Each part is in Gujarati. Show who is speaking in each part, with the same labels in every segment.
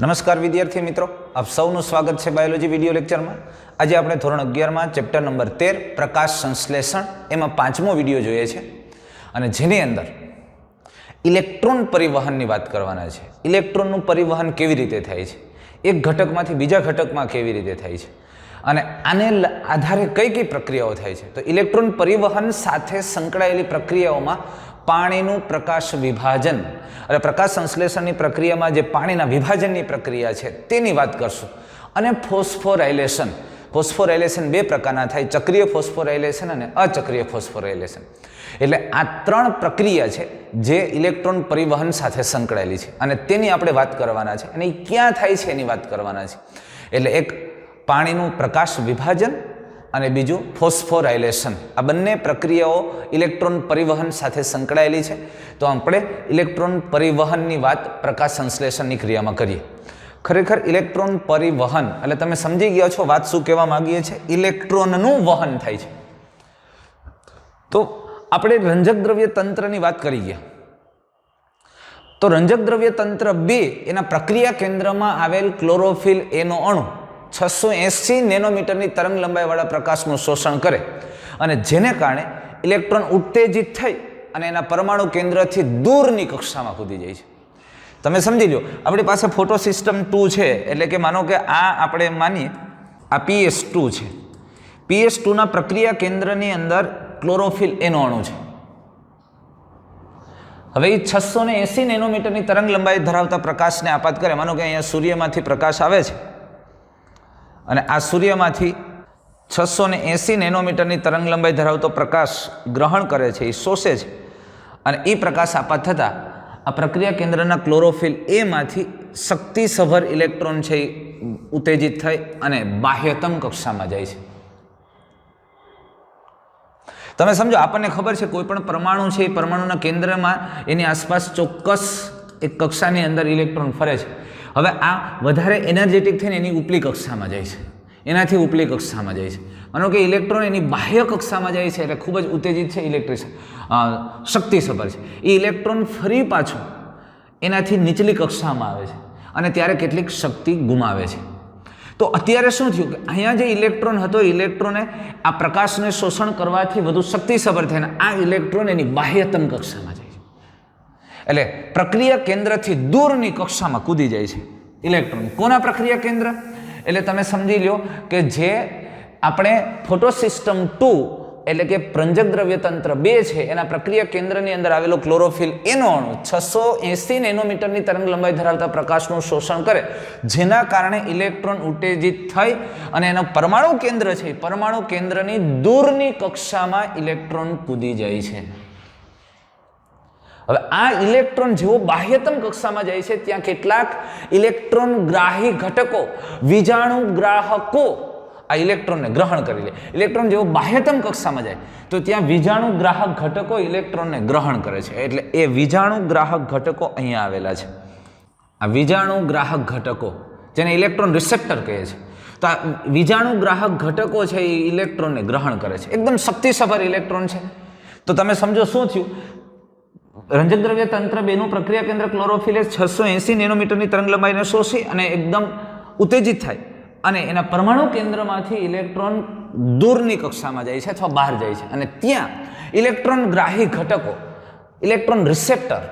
Speaker 1: નમસ્કાર વિદ્યાર્થી મિત્રો, આપ સૌનું સ્વાગત છે બાયોલોજી વિડિયો લેક્ચરમાં. આજે આપણે ધોરણ 11માં ચેપ્ટર નંબર 13 પ્રકાશ સંશ્લેષણ એમાં પાંચમો વિડિયો જોઈએ છે અને જેની અંદર ઇલેક્ટ્રોન પરિવહનની વાત કરવાના છે. ઇલેક્ટ્રોનનું પરિવહન કેવી રીતે થાય છે, એક ઘટકમાંથી બીજા ઘટકમાં કેવી રીતે થાય છે અને આને આધારે કઈ કઈ પ્રક્રિયાઓ થાય છે. તો ઇલેક્ટ્રોન પરિવહન સાથે સંકળાયેલી પ્રક્રિયાઓમાં પાણીનું પ્રકાશ વિભાજન અને પ્રકાશ સંશ્લેષણની પ્રક્રિયામાં જે પાણીના વિભાજનની પ્રક્રિયા છે તેની વાત કરશું. અને ફોસ્ફોરાયલેશન. ફોસ્ફોરાયલેશન બે પ્રકારના થાય, ચક્રીય ફોસ્ફોરાયલેશન અને અચક્રીય ફોસ્ફોરાયલેશન. એટલે આ ત્રણ પ્રક્રિયા છે જે ઇલેક્ટ્રોન પરિવહન સાથે સંકળાયેલી છે અને તેની આપણે વાત કરવાના છે અને એ ક્યાં થાય છે એની વાત કરવાના છે. એટલે એક પાણીનું પ્રકાશ વિભાજન અને બીજું ફોસ્ફોરાયલેશન. આ બંને પ્રક્રિયાઓ ઇલેક્ટ્રોન પરિવહન સાથે સંકળાયેલી છે. તો આપણે ઇલેક્ટ્રોન પરિવહનની વાત પ્રકાશ સંશ્લેષણની ક્રિયામાં કરીએ. ખરેખર ઇલેક્ટ્રોન પરિવહન એટલે તમે સમજી ગયા છો વાત શું કહેવા માંગીએ છીએ. ઇલેક્ટ્રોનનું વહન થાય છે. તો આપણે રંજક દ્રવ્ય તંત્રની વાત કરી ગયા. તો રંજક દ્રવ્ય તંત્ર 2 એના પ્રક્રિયા કેન્દ્રમાં આવેલ ક્લોરોફિલ એનો અણુ 680 નેનોમીટરની તરંગ લંબાઈવાળા પ્રકાશનું શોષણ કરે અને જેને કારણે ઇલેક્ટ્રોન ઉત્તેજિત થઈ અને એના પરમાણુ કેન્દ્રથી દૂરની કક્ષામાં કૂદી જાય છે. તમે સમજી લો, આપણી પાસે ફોટો સિસ્ટમ 2 છે, એટલે કે માનો કે આ આપણે માનીએ આ PS2 છે. PS2ના પ્રક્રિયા કેન્દ્રની અંદર ક્લોરોફિલ એનો અણુ છે. હવે એ 680 નેનોમીટરની તરંગ લંબાઈ ધરાવતા પ્રકાશને આપાત કરે. માનો કે અહીંયા સૂર્યમાંથી પ્રકાશ આવે છે અને આ સૂર્યમાંથી 680 નેનોમીટરની તરંગ લંબાઈ ધરાવતો પ્રકાશ ગ્રહણ કરે છે, એ શોષે છે અને એ પ્રકાશ આપાત થતાં આ પ્રક્રિયા કેન્દ્રના ક્લોરોફિલ એમાંથી શક્તિસભર ઇલેક્ટ્રોન છે એ ઉત્તેજિત થઈ અને બાહ્યતમ કક્ષામાં જાય છે. તમે સમજો, આપણને ખબર છે કોઈ પણ પરમાણુ છે એ પરમાણુના કેન્દ્રમાં એની આસપાસ ચોક્કસ એક કક્ષાની અંદર ઇલેક્ટ્રોન ફરે છે. હવે આ વધારે એનર્જેટિક થઈને એની ઉપલી કક્ષામાં જાય છે, એનાથી ઉપલી કક્ષામાં જાય છે. માનો કે ઇલેક્ટ્રોન એની બાહ્ય કક્ષામાં જાય છે એટલે ખૂબ જ ઉત્તેજિત છે, શક્તિસભર છે. એ ઇલેક્ટ્રોન ફરી પાછો એનાથી નીચલી કક્ષામાં આવે છે અને ત્યારે કેટલીક શક્તિ ગુમાવે છે. તો અત્યારે શું થયું કે અહીંયા જે ઇલેક્ટ્રોન હતો, ઇલેક્ટ્રોને આ પ્રકાશને શોષણ કરવાથી વધુ શક્તિસભર થઈને આ ઇલેક્ટ્રોન એની બાહ્યતમ કક્ષામાં જાય છે. એટલે પ્રક્રિયા કેન્દ્રથી દૂરની કક્ષામાં કૂદી જાય છે ઇલેક્ટ્રોન. કોના પ્રક્રિયા કેન્દ્ર? એટલે તમે સમજી લો કે જે આપણે ફોટો સિસ્ટમ 2 એટલે કે રંજક દ્રવ્ય તંત્ર 2 છે એના પ્રક્રિયા કેન્દ્રની અંદર આવેલો ક્લોરોફિલ એનો અણુ 680 નેનોમીટરની તરંગ લંબાઈ ધરાવતા પ્રકાશનું શોષણ કરે, જેના કારણે ઇલેક્ટ્રોન ઉત્તેજિત થઈ અને એનો પરમાણુ કેન્દ્ર છે, પરમાણુ કેન્દ્રની દૂરની કક્ષામાં ઇલેક્ટ્રોન કૂદી જાય છે. હવે આ ઇલેક્ટ્રોન જેવો બાહ્યતમ કક્ષામાં જાય છે ત્યાં કેટલાક ઇલેક્ટ્રોન ગ્રાહી ઘટકો, વિજાણુ ગ્રાહકો આ ઇલેક્ટ્રોનને ગ્રહણ કરી લે. ઇલેક્ટ્રોન જેવો બાહ્યતમ કક્ષામાં જાય તો ત્યાં વિજાણુ ગ્રાહક ઘટકો ઇલેક્ટ્રોનને ગ્રહણ કરે છે. એટલે એ વિજાણુ ગ્રાહક ઘટકો અહીંયા આવેલા છે. આ વિજાણુ ગ્રાહક ઘટકો જેને ઇલેક્ટ્રોન રિસેપ્ટર કહે છે. તો આ વિજાણુ ગ્રાહક ઘટકો છે એ ઇલેક્ટ્રોનને ગ્રહણ કરે છે. એકદમ શક્તિસભર ઇલેક્ટ્રોન છે. તો તમે સમજો શું થયું. રંજક દ્રવ્ય તંત્ર 2નું પ્રક્રિયા કેન્દ્ર ક્લોરોફિલે 680 નેનોમીટરની તરંગ લંબાઈને શોષી અને એકદમ ઉત્તેજિત થાય અને એના પરમાણુ કેન્દ્રમાંથી ઇલેક્ટ્રોન દૂરની કક્ષામાં જાય છે અથવા બહાર જાય છે અને ત્યાં ઇલેક્ટ્રોન ગ્રાહી ઘટકો, ઇલેક્ટ્રોન રિસેપ્ટર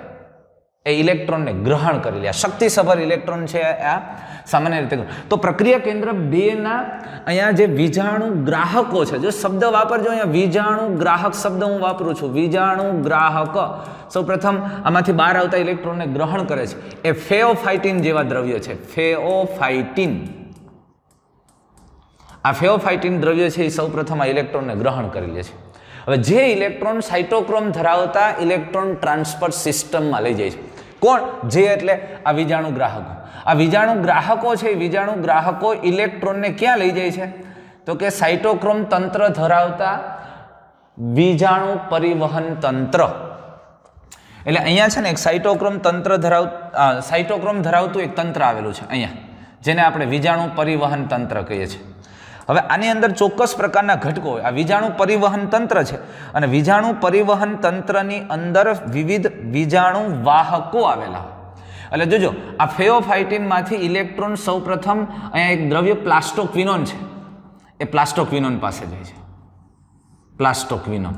Speaker 1: એ ઇલેક્ટ્રોનને ગ્રહણ કરી લે. શક્તિસભર ઇલેક્ટ્રોન છે આ સામાન્ય રીતે. તો પ્રક્રિયા કેન્દ્ર 2ના અહીંયા જે વિજાણુ ગ્રાહકો છે, જો શબ્દ વાપરજો અહીંયા વિજાણુ ગ્રાહક શબ્દ હું વાપરું છું. વિજાણુ ગ્રાહક સૌપ્રથમ આમાંથી બહાર આવતા ઇલેક્ટ્રોનને ગ્રહણ કરે છે. એ ફેઓફાઇટિન જેવા દ્રવ્ય છે. ફેઓફાઇટિન, આ ફેઓફાઇટિન દ્રવ્ય છે એ સૌપ્રથમ આ ઇલેક્ટ્રોનને ગ્રહણ કરી લે છે. હવે જે ઇલેક્ટ્રોન સાઇટોક્રોમ ધરાવતા ઇલેક્ટ્રોન ટ્રાન્સપોર્ટ સિસ્ટમમાં લઈ જાય છે. કોણ? જે એટલે આ વિજાણુ ગ્રાહકો. આ વિજાણુ ગ્રાહકો છે, વિજાણુ ગ્રાહકો ઇલેક્ટ્રોનને ક્યાં લઈ જાય છે? તો કે સાઇટોક્રોમ તંત્ર ધરાવતા વિજાણુ પરિવહન તંત્ર. એટલે અહીંયા છે ને એક સાઇટોક્રોમ ધરાવતું એક તંત્ર આવેલું છે અહીંયા, જેને આપણે વિજાણુ પરિવહન તંત્ર કહીએ છીએ. હવે આની અંદર ચોક્કસ પ્રકારના ઘટકો હોય. આ વિજાણુ પરિવહન તંત્ર છે અને વિજાણુ પરિવહન તંત્રની અંદર વિવિધ વિજાણુ વાહકો આવેલા હોય. એટલે જોજો આ ફેઓફાઇટિનમાંથી ઇલેક્ટ્રોન સૌપ્રથમ અહીંયા એક દ્રવ્ય પ્લાસ્ટોક્વિનોન છે, એ પ્લાસ્ટોક્વિનોન પાસે જાય છે, પ્લાસ્ટોક્વિનોન.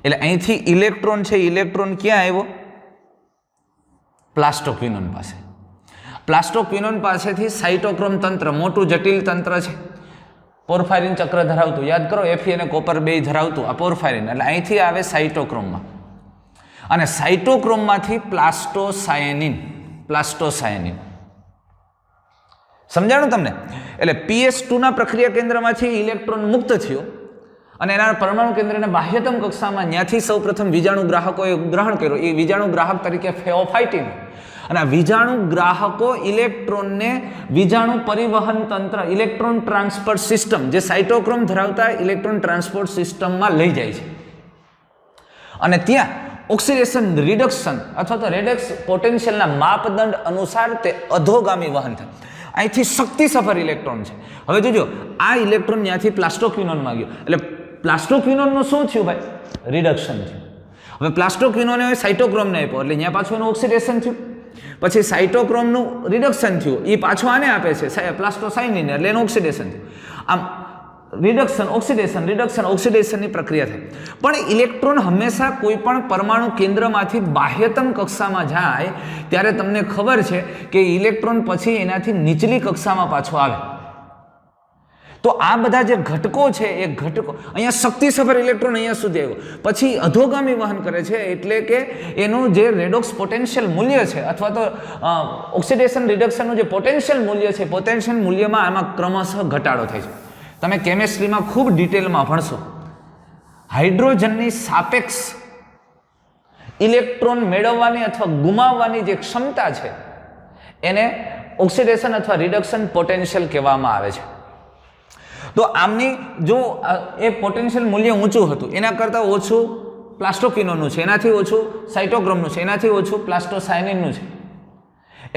Speaker 1: એટલે અહીંથી ઇલેક્ટ્રોન છે, ઇલેક્ટ્રોન ક્યાં આવ્યો? પ્લાસ્ટોક્વિનોન પાસે. પ્લાસ્ટોક્વિનોન પાસેથી સાઇટોક્રોમ તંત્ર, મોટું જટિલ તંત્ર છે, પોર્ફાયરિન ચક્ર ધરાવતું, યાદ કરો Fe અને કોપર બે ધરાવતું આ પોર્ફાયરિન. એટલે અહીંથી આવે સાઇટોક્રોમમાં, અને સાઇટોક્રોમમાંથી પ્લાસ્ટોસાયનિન. સમજાણું તમને? એટલે PS2 ના પ્રક્રિયા કેન્દ્રમાંથી ઇલેક્ટ્રોન મુક્ત થયો અને એના પરમાણુ કેન્દ્રને બાહ્યતમ કક્ષામાં ત્યાંથી સૌપ્રથમ વિજાણુ ગ્રાહકોએ ગ્રહણ કર્યો. એ વિજાણુ ગ્રાહક તરીકે ફેઓફાઇટિન. અને આ વિજાણુ ગ્રાહકો ઇલેક્ટ્રોનને વિજાણુ પરિવહન તંત્ર, ઇલેક્ટ્રોન ટ્રાન્સપોર્ટ સિસ્ટમ, જે સાઇટોક્રોમ ધરાવતા ઇલેક્ટ્રોન ટ્રાન્સપોર્ટ સિસ્ટમમાં લઈ જાય છે. અને ત્યાં ઓક્સિડેશન રિડક્શન અથવા તો રેડક્સ પોટેન્શિયલના માપદંડ અનુસાર તે અધોગામી વહન થાય. અહીંથી શક્તિસભર ઇલેક્ટ્રોન છે. હવે જોજો આ ઇલેક્ટ્રોન ત્યાંથી પ્લાસ્ટોક્વિનોનમાં ગયો, એટલે પ્લાસ્ટોક્વિનોનનું શું થયું ભાઈ? રિડક્શન થયું. હવે પ્લાસ્ટોક્વિનોને સાઇટોક્રોમને આપ્યો એટલે ત્યાં પાછું એનું ઓક્સિડેશન થયું. પછી સાઇટોક્રોમનું રિડક્શન થયું, એ પાછું આને આપે છે પ્લાસ્ટોસાયનિન, એટલે એનું ઓક્સિડેશન થયું. આમ રિડક્શન ઓક્સિડેશન, રિડક્શન ઓક્સિડેશનની પ્રક્રિયા થાય. પણ ઇલેક્ટ્રોન હંમેશા કોઈ પણ પરમાણુ કેન્દ્રમાંથી બાહ્યતમ કક્ષામાં જાય ત્યારે તમને ખબર છે કે ઇલેક્ટ્રોન પછી એનાથી નીચલી કક્ષામાં પાછો આવે. તો આ બધા જે ઘટકો છે એ ઘટકો અહીંયા શક્તિસભર ઇલેક્ટ્રોન અહીંયા સુધી આવ્યો, પછી અધોગામી વહન કરે છે. એટલે કે એનું જે રેડોક્સ પોટેન્શિયલ મૂલ્ય છે અથવા તો ઓક્સિડેશન રિડક્શનનું જે પોટેન્શિયલ મૂલ્ય છે, પોટેન્શિયલ મૂલ્યમાં આમાં ક્રમશઃ ઘટાડો થાય છે. તમે કેમેસ્ટ્રીમાં ખૂબ ડિટેલમાં ભણશો. હાઇડ્રોજનની સાપેક્ષ ઇલેક્ટ્રોન મેળવવાની અથવા ગુમાવવાની જે ક્ષમતા છે એને ઓક્સિડેશન અથવા રિડક્શન પોટેન્શિયલ કહેવામાં આવે છે. તો આમની જો એ પોટેન્શિયલ મૂલ્ય ઊંચું હતું, એના કરતાં ઓછું પ્લાસ્ટોક્વિનોનનું છે, એનાથી ઓછું સાઇટોક્રોમનું છે, એનાથી ઓછું પ્લાસ્ટોસાયનિનનું છે.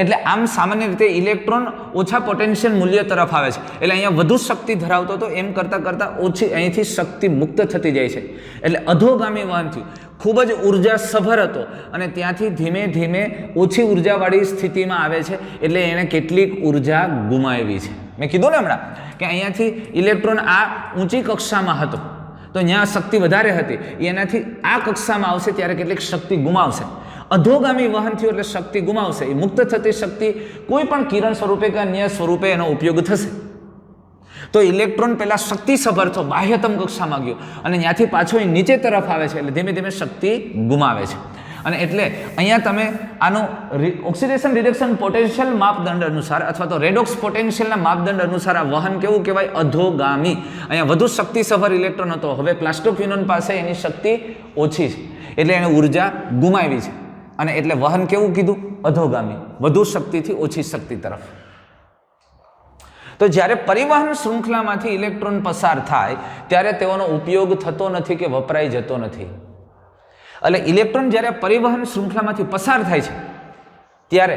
Speaker 1: એટલે આમ સામાન્ય રીતે ઇલેક્ટ્રોન ઓછા પોટેન્શિયલ મૂલ્ય તરફ આવે છે. એટલે અહીંયા વધુ શક્તિ ધરાવતો હતો, એમ કરતાં કરતાં ઓછી અહીંથી શક્તિ મુક્ત થતી જાય છે. એટલે અધોગામી વહન થયું. ખૂબ જ ઉર્જાસભર હતો અને ત્યાંથી ધીમે ધીમે ઓછી ઉર્જાવાળી સ્થિતિમાં આવે છે. એટલે એણે કેટલીક ઉર્જા ગુમાવી છે. મેં કીધું ને હમણાં કે અહીંયાથી ઇલેક્ટ્રોન આ ઊંચી કક્ષામાં હતો તો ત્યાં શક્તિ વધારે હતી, એનાથી આ કક્ષામાં આવશે ત્યારે કેટલીક શક્તિ ગુમાવશે. અધોગામી વહન થયું એટલે શક્તિ ગુમાવશે. એ મુક્ત થતી શક્તિ કોઈ પણ કિરણ સ્વરૂપે કે અન્ય સ્વરૂપે એનો ઉપયોગ થશે. તો ઇલેક્ટ્રોન પહેલા શક્તિસભર થયો, બાહ્યતમ કક્ષામાં ગયો અને ત્યાંથી પાછો એ નીચે તરફ આવે છે એટલે ધીમે ધીમે શક્તિ ગુમાવે છે. અને એટલે અહીંયા તમે આનું ઓક્સિડેશન રિડક્શન પોટેન્શિયલ માપદંડ અનુસાર અથવા તો રેડોક્સ પોટેન્શિયલના માપદંડ અનુસાર આ વહન કેવું કહેવાય? અધોગામી. અહીંયા વધુ શક્તિસભર ઇલેક્ટ્રોન હતો, હવે પ્લાસ્ટોક્વિનોન પાસે એની શક્તિ ઓછી છે એટલે એને ઉર્જા ગુમાવી છે. અને એટલે વહન કેવું કીધું? અધોગામી, વધુ શક્તિથી ઓછી શક્તિ તરફ. તો જ્યારે પરિવહન શૃંખલામાંથી ઇલેક્ટ્રોન પસાર થાય ત્યારે તેઓનો ઉપયોગ થતો નથી કે વપરાઈ જતો નથી. એટલે ઇલેક્ટ્રોન જ્યારે પરિવહન શૃંખલામાંથી પસાર થાય છે ત્યારે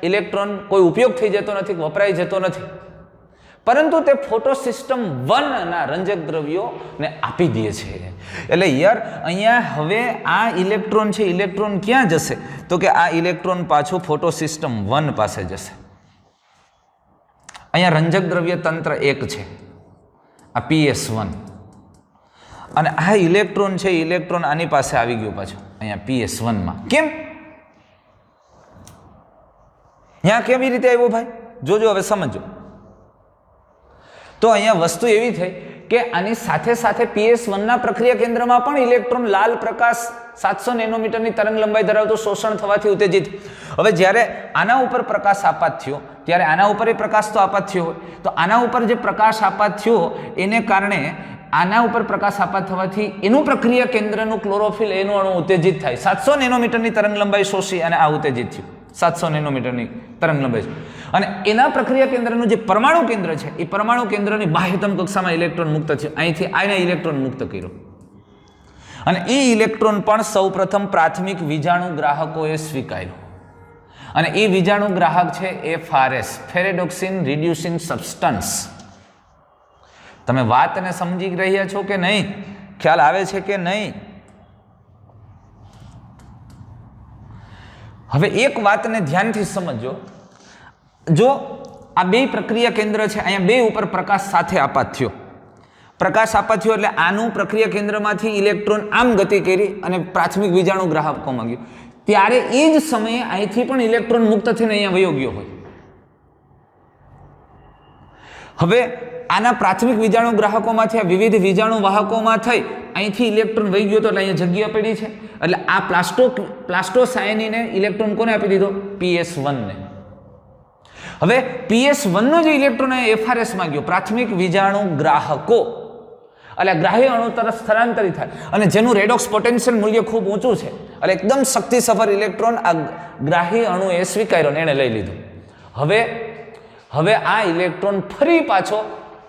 Speaker 1: ઇલેક્ટ્રોન કોઈ ઉપયોગ થઈ જતો નથી, વપરાઈ જતો નથી, પરંતુ તે ફોટોસિસ્ટમ 1 ના રંજક દ્રવ્યોને આપી દે છે. એટલે યાર અહીંયા હવે આ ઇલેક્ટ્રોન છે, ઇલેક્ટ્રોન ક્યાં જશે? તો કે આ ઇલેક્ટ્રોન પાછું ફોટોસિસ્ટમ 1 પાસે જશે. અહીંયા રંજક દ્રવ્ય તંત્ર 1 છે, આ PS1, અને આ ઇલેક્ટ્રોન છે, ઇલેક્ટ્રોન આની પાસે આવી ગયો પાછો અહીંયા PS1માં. કેમ? ત્યાં કેવી રીતે આવ્યો ભાઈ? જોજો હવે સમજો. તો અહીંયા વસ્તુ એવી થઈ કે આની સાથે સાથે PS1ના પ્રક્રિયા કેન્દ્રમાં પણ ઇલેક્ટ્રોન લાલ પ્રકાશ 700 નેનોમીટરની તરંગ લંબાઈ ધરાવતો શોષણ થવાથી ઉત્તેજિત. હવે જ્યારે આના ઉપર પ્રકાશ આપાત થયો ત્યારે આના ઉપર એ પ્રકાશ તો આપાત થયો હોય, તો આના ઉપર જે પ્રકાશ આપાત થયો એને કારણે આના ઉપર પ્રકાશ આપાત થવાથી એનું પ્રક્રિયા કેન્દ્રનું ક્લોરોફિલ એનું અણુ ઉત્તેજિત થાય. 700 નેનોમીટરની તરંગ લંબાઈ શોષી અને આ ઉત્તેજિત થયું. 700 નેનોમીટરની તરંગ લંબાઈ છે. અને એના પ્રક્રિયા કેન્દ્રનું જે પરમાણુ કેન્દ્ર છે એ પરમાણુ કેન્દ્રની બાહ્યતમ કક્ષામાં ઇલેક્ટ્રોન મુક્ત છે. અહીંથી આને ઇલેક્ટ્રોન મુક્ત કર્યો અને એ ઇલેક્ટ્રોન પણ સૌપ્રથમ પ્રાથમિક વિજાણુ ગ્રાહકોએ સ્વીકાર્યો. અને એ વિજાણુ ગ્રાહક છે FRS, ફેરેડોક્સિન રિડ્યુસિંગ સબસ્ટન્સ. તમે વાતને સમજી રહ્યા છો કે નહીં? ખ્યાલ આવે છે કે નહીં? હવે એક વાતને ધ્યાનથી સમજો, જો આ બે પ્રક્રિયા કેન્દ્ર છે, અહીંયા બે ઉપર પ્રકાશ સાથે આપાત થયો, પ્રકાશ આપાત થયો એટલે આનું પ્રક્રિયા કેન્દ્રમાંથી ઇલેક્ટ્રોન આમ ગતિ કરી અને પ્રાથમિક વીજાણુ ગ્રાહકોમાં ગયું, ત્યારે એ જ સમયે અહીંથી પણ ઇલેક્ટ્રોન મુક્ત થઈને અહીંયા વયો ગયો હોય. હવે આના પ્રાથમિક વીજાણુ ગ્રાહકોમાંથી આ વિવિધ વીજાણુ વાહકોમાં થઈ અહીંથી ઇલેક્ટ્રોન વહી ગયો તો એટલે અહીંયા જગ્યા પડી છે, એટલે આ પ્લાસ્ટોસાયનીને ઇલેક્ટ્રોન કોને આપી દીધો? PS1 ને. હવે PS1 નો જે ઇલેક્ટ્રોન FRS માં ગયો, પ્રાથમિક વીજાણુ ગ્રાહકો, એટલે ગ્રાહ્ય અણુ તરફ સ્થળાંતરિત થાય અને જેનું રેડોક્સ પોટેન્શિયલ મૂલ્ય ખૂબ ઊંચું છે, એટલે એકદમ શક્તિસભર ઇલેક્ટ્રોન આ ગ્રાહ્ય અણુએ સ્વીકાર્યો ને એણે લઈ લીધું. હવે આ ઇલેક્ટ્રોન ફરી પાછો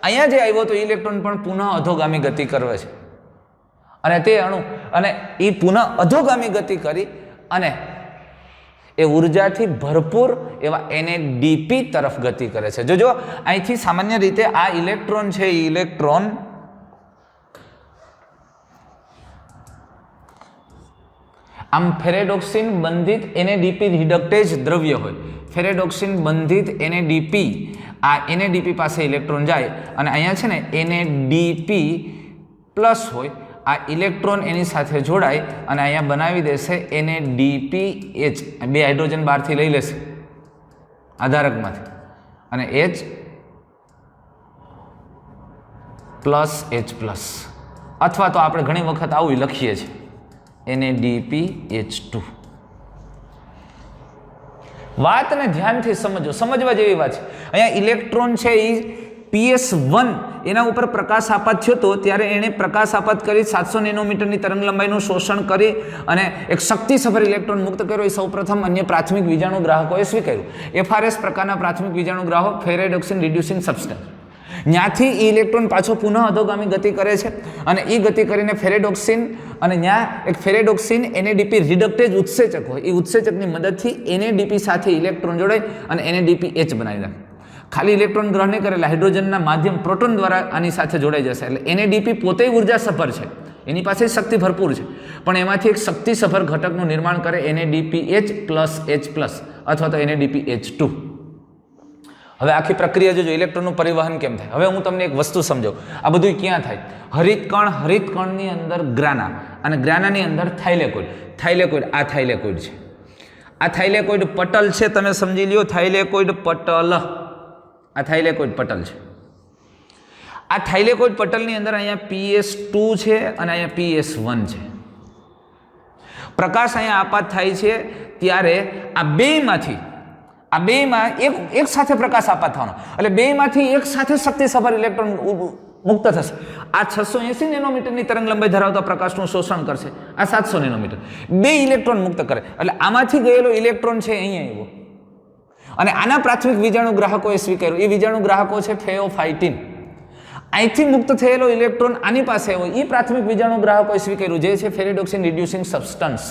Speaker 1: અહીંયા જે આવ્યો તો ઇલેક્ટ્રોન પણ પુનઃ અધોગામી ગતિ કરે છે અને તે અણુ અને એ પુનઃ અધોગામી ગતિ કરી અને એ ઉર્જાથી ભરપૂર એવા NADP તરફ ગતિ કરે છે. જોજો અહીંથી સામાન્ય રીતે આ ઇલેક્ટ્રોન છે, એ ઇલેક્ટ્રોન આમ ફેરેડોક્સિન બંધિત NADP રિડક્ટેજ દ્રવ્ય હોય, ફેરેડોક્સિન બંધિત NADP, આ NADP પાસે ઇલેક્ટ્રોન જાય અને અહીંયા છે ને NADP પ્લસ હોય, આ ઇલેક્ટ્રોન એની સાથે જોડાય અને અહીંયા બનાવી દેશે NADPH, બે હાઇડ્રોજન બહારથી લઈ લેશે આધારકમાંથી અને H પ્લસ H પ્લસ, અથવા તો આપણે ઘણી વખત આવું લખીએ છીએ NADPH2. વાતને ધ્યાનથી સમજો, સમજવા જેવી વાત છે. અહીંયા ઇલેક્ટ્રોન છે એ PS1 એના ઉપર પ્રકાશ આપાત થયો હતો ત્યારે એણે પ્રકાશ આપાત કરી 700 નેનોમીટરની તરંગ લંબાઈનું શોષણ કરી અને એક શક્તિસભર ઇલેક્ટ્રોન મુક્ત કર્યો. એ સૌપ્રથમ અન્ય પ્રાથમિક વીજાણુ ગ્રાહકોએ સ્વીકાર્યું. FRS પ્રકારના પ્રાથમિક વીજાણુ ગ્રાહક ફેરેડોક્સિન રિડ્યુસિંગ સબસ્ટન્સ, ત્યાંથી એ ઇલેક્ટ્રોન પાછો પુનઃ અધોગામી ગતિ કરે છે અને એ ગતિ કરીને ફેરેડોક્સિન અને ત્યાં એક ફેરેડોક્સિન NADP રિડક્ટેજ ઉત્સેચક હોય, એ ઉત્સેચકની મદદથી NADP સાથે ઇલેક્ટ્રોન જોડાય અને NADPH બનાવી નાખે. ખાલી ઇલેક્ટ્રોન ગ્રહણ નહીં કરેલા હાઇડ્રોજનના માધ્યમ પ્રોટોન દ્વારા આની સાથે જોડાઈ જશે, એટલે NADP પોતે ઉર્જાસભર છે, એની પાસે શક્તિ ભરપૂર છે, પણ એમાંથી એક શક્તિસભર ઘટકનું નિર્માણ કરે NADPH પ્લસ H પ્લસ અથવા તો NADPH2. હવે આખી પ્રક્રિયા જોજો, ઇલેક્ટ્રોનનું પરિવહન કેમ થાય. હવે હું તમને એક વસ્તુ સમજાવું. આ બધું ક્યાં થાય? હરિતકણની અંદર ગ્રાના અને ગ્રાનાની અંદર થાઇલેકોઇડ. આ થાઇલેકોઇડ છે, આ થાઇલેકોઇડ પટલ છે, તમે સમજી લ્યો થાઇલેકોઇડ પટલ, આ થાઇલેકોઇડ પટલ છે. આ થાઇલેકોઇડ પટલની અંદર અહીંયા PS2 છે અને અહીંયા PS1 છે. પ્રકાશ અહીંયા આપાત થાય છે ત્યારે આ બેમાં એક સાથે પ્રકાશ આપાત થવાનો, એટલે બેમાંથી એક સાથે શક્તિસભર ઇલેક્ટ્રોન મુક્ત થશે. આ 680 નેનોમીટરની તરંગ લંબાઈ ધરાવતા પ્રકાશનું શોષણ કરશે, આ 700 નેનોમીટર, બે ઇલેક્ટ્રોન મુક્ત કરે, એટલે આમાંથી ગયેલો ઇલેક્ટ્રોન છે અહીંયા આવ્યો અને આના પ્રાથમિક વીજાણુ ગ્રાહકોએ સ્વીકાર્યું. એ વીજાણુ ગ્રાહકો છે ફેઓફાઇટિન. અહીંથી મુક્ત થયેલો ઇલેક્ટ્રોન આની પાસે હોય, એ પ્રાથમિક વીજાણુ ગ્રાહકોએ સ્વીકાર્યું, જે છે ફેરેડોક્સિન રિડ્યુસિંગ સબસ્ટન્સ.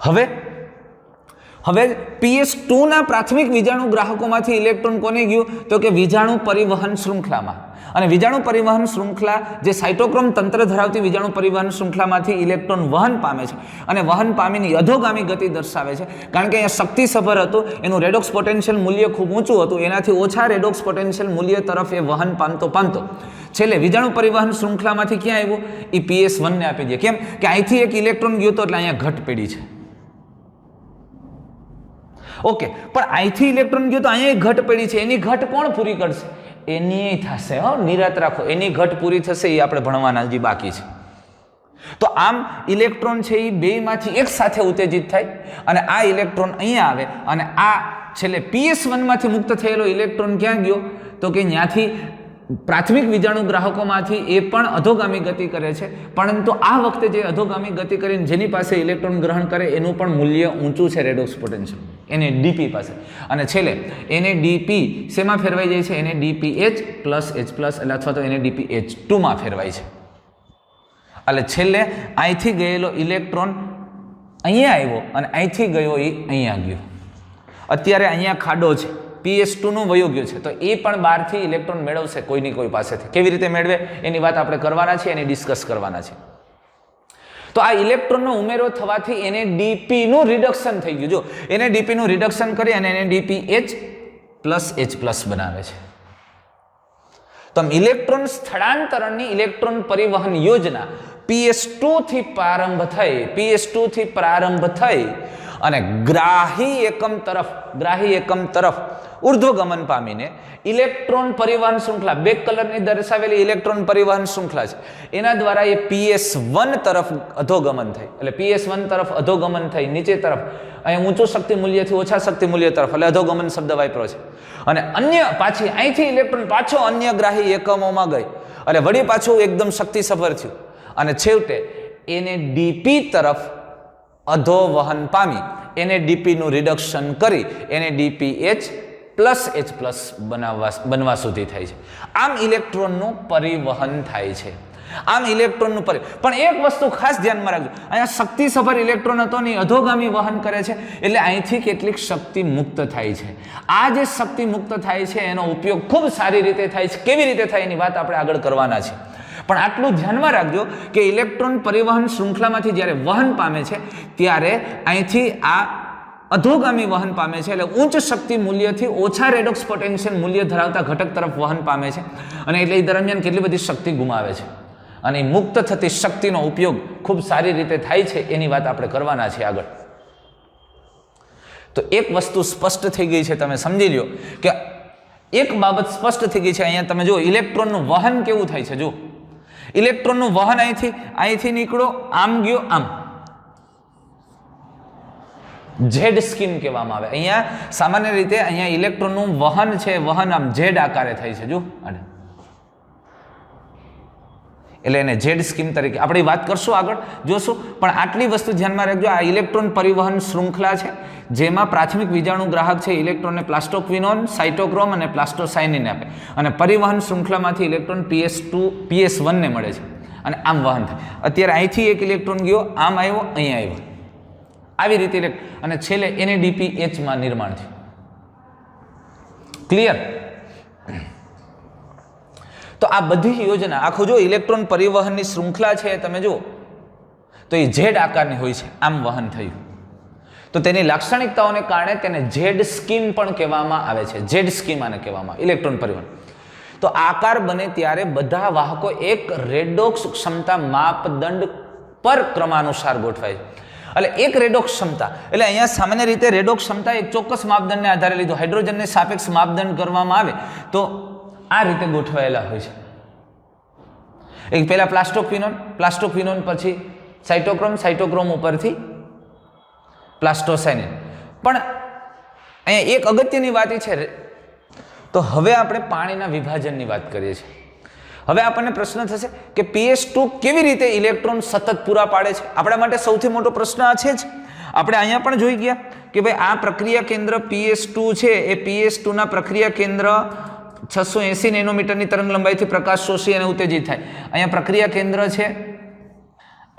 Speaker 1: હવે PS2 ના પ્રાથમિક વીજાણુ ગ્રાહકોમાંથી ઇલેક્ટ્રોન કોને ગયું? તો કે વીજાણુ પરિવહન શૃંખલામાં. અને વીજાણુ પરિવહન શૃંખલા જે સાઇટોક્રોમ તંત્ર ધરાવતી વીજાણુ પરિવહન શૃંખલામાંથી ઇલેક્ટ્રોન વહન પામે છે અને વહન પામીની અધોગામી ગતિ દર્શાવે છે, કારણ કે અહીંયા શક્તિસભર હતું, એનું રેડોક્સ પોટેન્શિયલ મૂલ્ય ખૂબ ઊંચું હતું, એનાથી ઓછા રેડોક્સ પોટેન્શિયલ મૂલ્ય તરફ એ વહન પામતો છેલ્લે વીજાણુ પરિવહન શૃંખલામાંથી ક્યાં આવ્યું? એ PS1 ને આપી દે. કેમ કે અહીંથી એક ઇલેક્ટ્રોન ગયો તો એટલે અહીંયા ઘટ પડી છે. ઓકે, પણ અહીંથી ઇલેક્ટ્રોન ગયો તો અહીંયા ઘટ પડી છે, એની ઘટ કોણ પૂરી કરશે? એની થશે. નિરાત રાખો, એની ઘટ પૂરી થશે, એ આપણે ભણવાના હજી બાકી છે. તો આમ ઇલેક્ટ્રોન છે એ બેમાંથી એક સાથે ઉત્તેજિત થાય અને આ ઇલેક્ટ્રોન અહીંયા આવે અને આ છેલ્લે PS1 માંથી મુક્ત થયેલો ઇલેક્ટ્રોન ક્યાં ગયો? તો કે ત્યાંથી પ્રાથમિક વીજાણુ ગ્રાહકોમાંથી એ પણ અધોગામી ગતિ કરે છે, પરંતુ આ વખતે જે અધોગામી ગતિ કરીને જેની પાસે ઇલેક્ટ્રોન ગ્રહણ કરે એનું પણ મૂલ્ય ઊંચું છે રેડોક્સ પોટેન્શિયલ, NADP પાસે. અને છેલ્લે NADP શેમાં ફેરવાઈ જાય છે? NADPH પ્લસ H પ્લસ એટલે અથવા તો NADPH2 માં ફેરવાય છે. એટલે છેલ્લે અહીંથી ગયેલો ઇલેક્ટ્રોન અહીંયા આવ્યો અને અહીંથી ગયો એ અહીંયા ગયો. અત્યારે અહીંયા ખાડો છે, PS2 નું વયો ગયું છે, તો એ પણ બહારથી ઇલેક્ટ્રોન મેળવશે કોઈની કોઈ પાસેથી. કેવી રીતે મેળવે એની વાત આપણે કરવાના છે, એને ડિસ્કસ કરવાના છે. તો આ ઇલેક્ટ્રોનનો ઉમેરો થવાથી NADP નું રિડક્શન થઈ ગયું. જો NADP નું રિડક્શન કરી અને NADPH+H+ બનાવે છે. તો ઇલેક્ટ્રોન સ્થળાંતરણની ઇલેક્ટ્રોન પરિવહન યોજના PS2 થી પ્રારંભ થઈ અને ગ્રાહી એકમ તરફ ઉર્ધ્વગમન પામીને ઇલેક્ટ્રોન પરિવહન શૃંખલા, બે કલરની દર્શાવેલી ઇલેક્ટ્રોન પરિવહન શૃંખલા છે, એના દ્વારા એ PS1 તરફ અધોગમન થઈ. એટલે PS1 તરફ અધોગમન થઈ નીચે તરફ, અહીંયા ઊંચું શક્તિ મૂલ્યથી ઓછા શક્તિ મૂલ્ય તરફ, એટલે અધોગમન શબ્દ વાપર્યો છે. અને અન્ય પાછી અહીંથી ઇલેક્ટ્રોન પાછો અન્ય ગ્રાહી એકમોમાં ગઈ એટલે વળી પાછું એકદમ શક્તિસભર થયું અને છેવટે NADP તરફ અધોવહન પામી NADP નું રિડક્શન કરી NADPH+H+ બનવા સુધી થાય છે. આમ ઇલેક્ટ્રોનનું પરિવહન થાય છે. પણ એક વસ્તુ ખાસ ધ્યાનમાં રાખજો, અહીંયા શક્તિસભર ઇલેક્ટ્રોન હતો ને અધોગામી વહન કરે છે એટલે અહીંથી કેટલીક શક્તિ મુક્ત થાય છે. આ જે શક્તિ મુક્ત થાય છે એનો ઉપયોગ ખૂબ સારી રીતે થાય છે. કેવી રીતે થાય એની વાત આપણે આગળ કરવાના છે. પણ આટલું ધ્યાનમાં રાખજો કે ઇલેક્ટ્રોન પરિવહન શૃંખલામાંથી જ્યારે વહન પામે છે ત્યારે અહીંથી આ અધોગામી વહન પામે છે એટલે ઉચ્ચ શક્તિ મૂલ્યથી ઓછા રેડોક્સ પોટેન્શિયલ મૂલ્ય ધરાવતા ઘટક તરફ વહન પામે છે અને એટલે એ દરમિયાન કેટલી બધી શક્તિ ગુમાવે છે અને મુક્ત થતી શક્તિનો ઉપયોગ ખૂબ સારી રીતે થાય છે એની વાત આપણે કરવાના છે આગળ. તો એક વસ્તુ સ્પષ્ટ થઈ ગઈ છે, તમે સમજી લ્યો કે એક બાબત સ્પષ્ટ થઈ ગઈ છે. અહીંયા તમે જો ઇલેક્ટ્રોનનું વહન કેવું થાય છે. જો ઇલેક્ટ્રોનનું વહન અહીંથી નીકળો, આમ ગયો, આમ ઝેડ સ્કીમ કહેવામાં આવે. અહીંયા સામાન્ય રીતે અહીંયા ઇલેક્ટ્રોનનું વહન છે, વહન આમ ઝેડ આકારે થાય છે. જો એટલે એને ઝેડ સ્કીમ તરીકે આપણે વાત કરશું, આગળ જોશું. પણ આટલી વસ્તુ ધ્યાનમાં રાખજો, આ ઇલેક્ટ્રોન પરિવહન શૃંખલા છે જેમાં પ્રાથમિક વીજાણુ ગ્રાહક છે ઇલેક્ટ્રોનને પ્લાસ્ટોક્વિનોન, સાઇટોક્રોમ અને પ્લાસ્ટોસાયનિન આપે અને પરિવહન શૃંખલામાંથી ઇલેક્ટ્રોન PS1 ને મળે છે અને આમ વહન થાય. અત્યારે અહીંથી એક ઇલેક્ટ્રોન ગયો, આમ આવ્યો, અહીંયા આવ્યો, આવી રીતે અને છેલ્લે NADPH માં નિર્માણ થયું. ક્લિયર? તો આ બધી યોજના આખું જો ઇલેક્ટ્રોન પરિવહનની શૃંખલા છે તમે જુઓ તો એ ઝેડ આકારની હોય છે, આમ વહન થયું. તો તેની લાક્ષણિકતાઓને કારણે તેને ઝેડ સ્કીમ પણ કહેવામાં આવે છે. ઝેડ સ્કીમ આને કહેવામાં આવે ઇલેક્ટ્રોન પરિવહન. તો આકાર બને ત્યારે બધા વાહકો એક રેડોક્સ ક્ષમતા માપદંડ પર ક્રમાનુસાર ગોઠવાય છે. એટલે એક રેડોક્સ ક્ષમતા એટલે અહીંયા સામાન્ય રીતે રેડોક્સ ક્ષમતા એક ચોક્કસ માપદંડને આધારે લીધો. હાઇડ્રોજનને સાપેક્ષ માપદંડ કરવામાં આવે તો આ રીતે ગોઠવાયેલા હોય છે. એક પહેલા પ્લાસ્ટોક્વિનોન પછી સાઇટોક્રોમ ઉપરથી પ્લાસ્ટોસાયનિન. પણ અહીંયા એક અગત્યની વાત એ છે. તો હવે આપણે પાણીના વિભાજનની વાત કરીએ છીએ. હવે આપણને પ્રશ્ન થશે કે PS2 કેવી રીતે ઇલેક્ટ્રોન સતત પૂરા પાડે છે. આપણા માટે સૌથી મોટો પ્રશ્ન આ છે જ. આપણે અહીંયા પણ જોઈ ગયા કે ભાઈ આ પ્રક્રિયા કેન્દ્ર PS2 છે એ PS2 ના પ્રક્રિયા કેન્દ્ર 680 નેનોમીટરની તરંગ લંબાઈથી પ્રકાશ શોષી અને ઉત્તેજિત થાય. અહીંયા પ્રક્રિયા કેન્દ્ર છે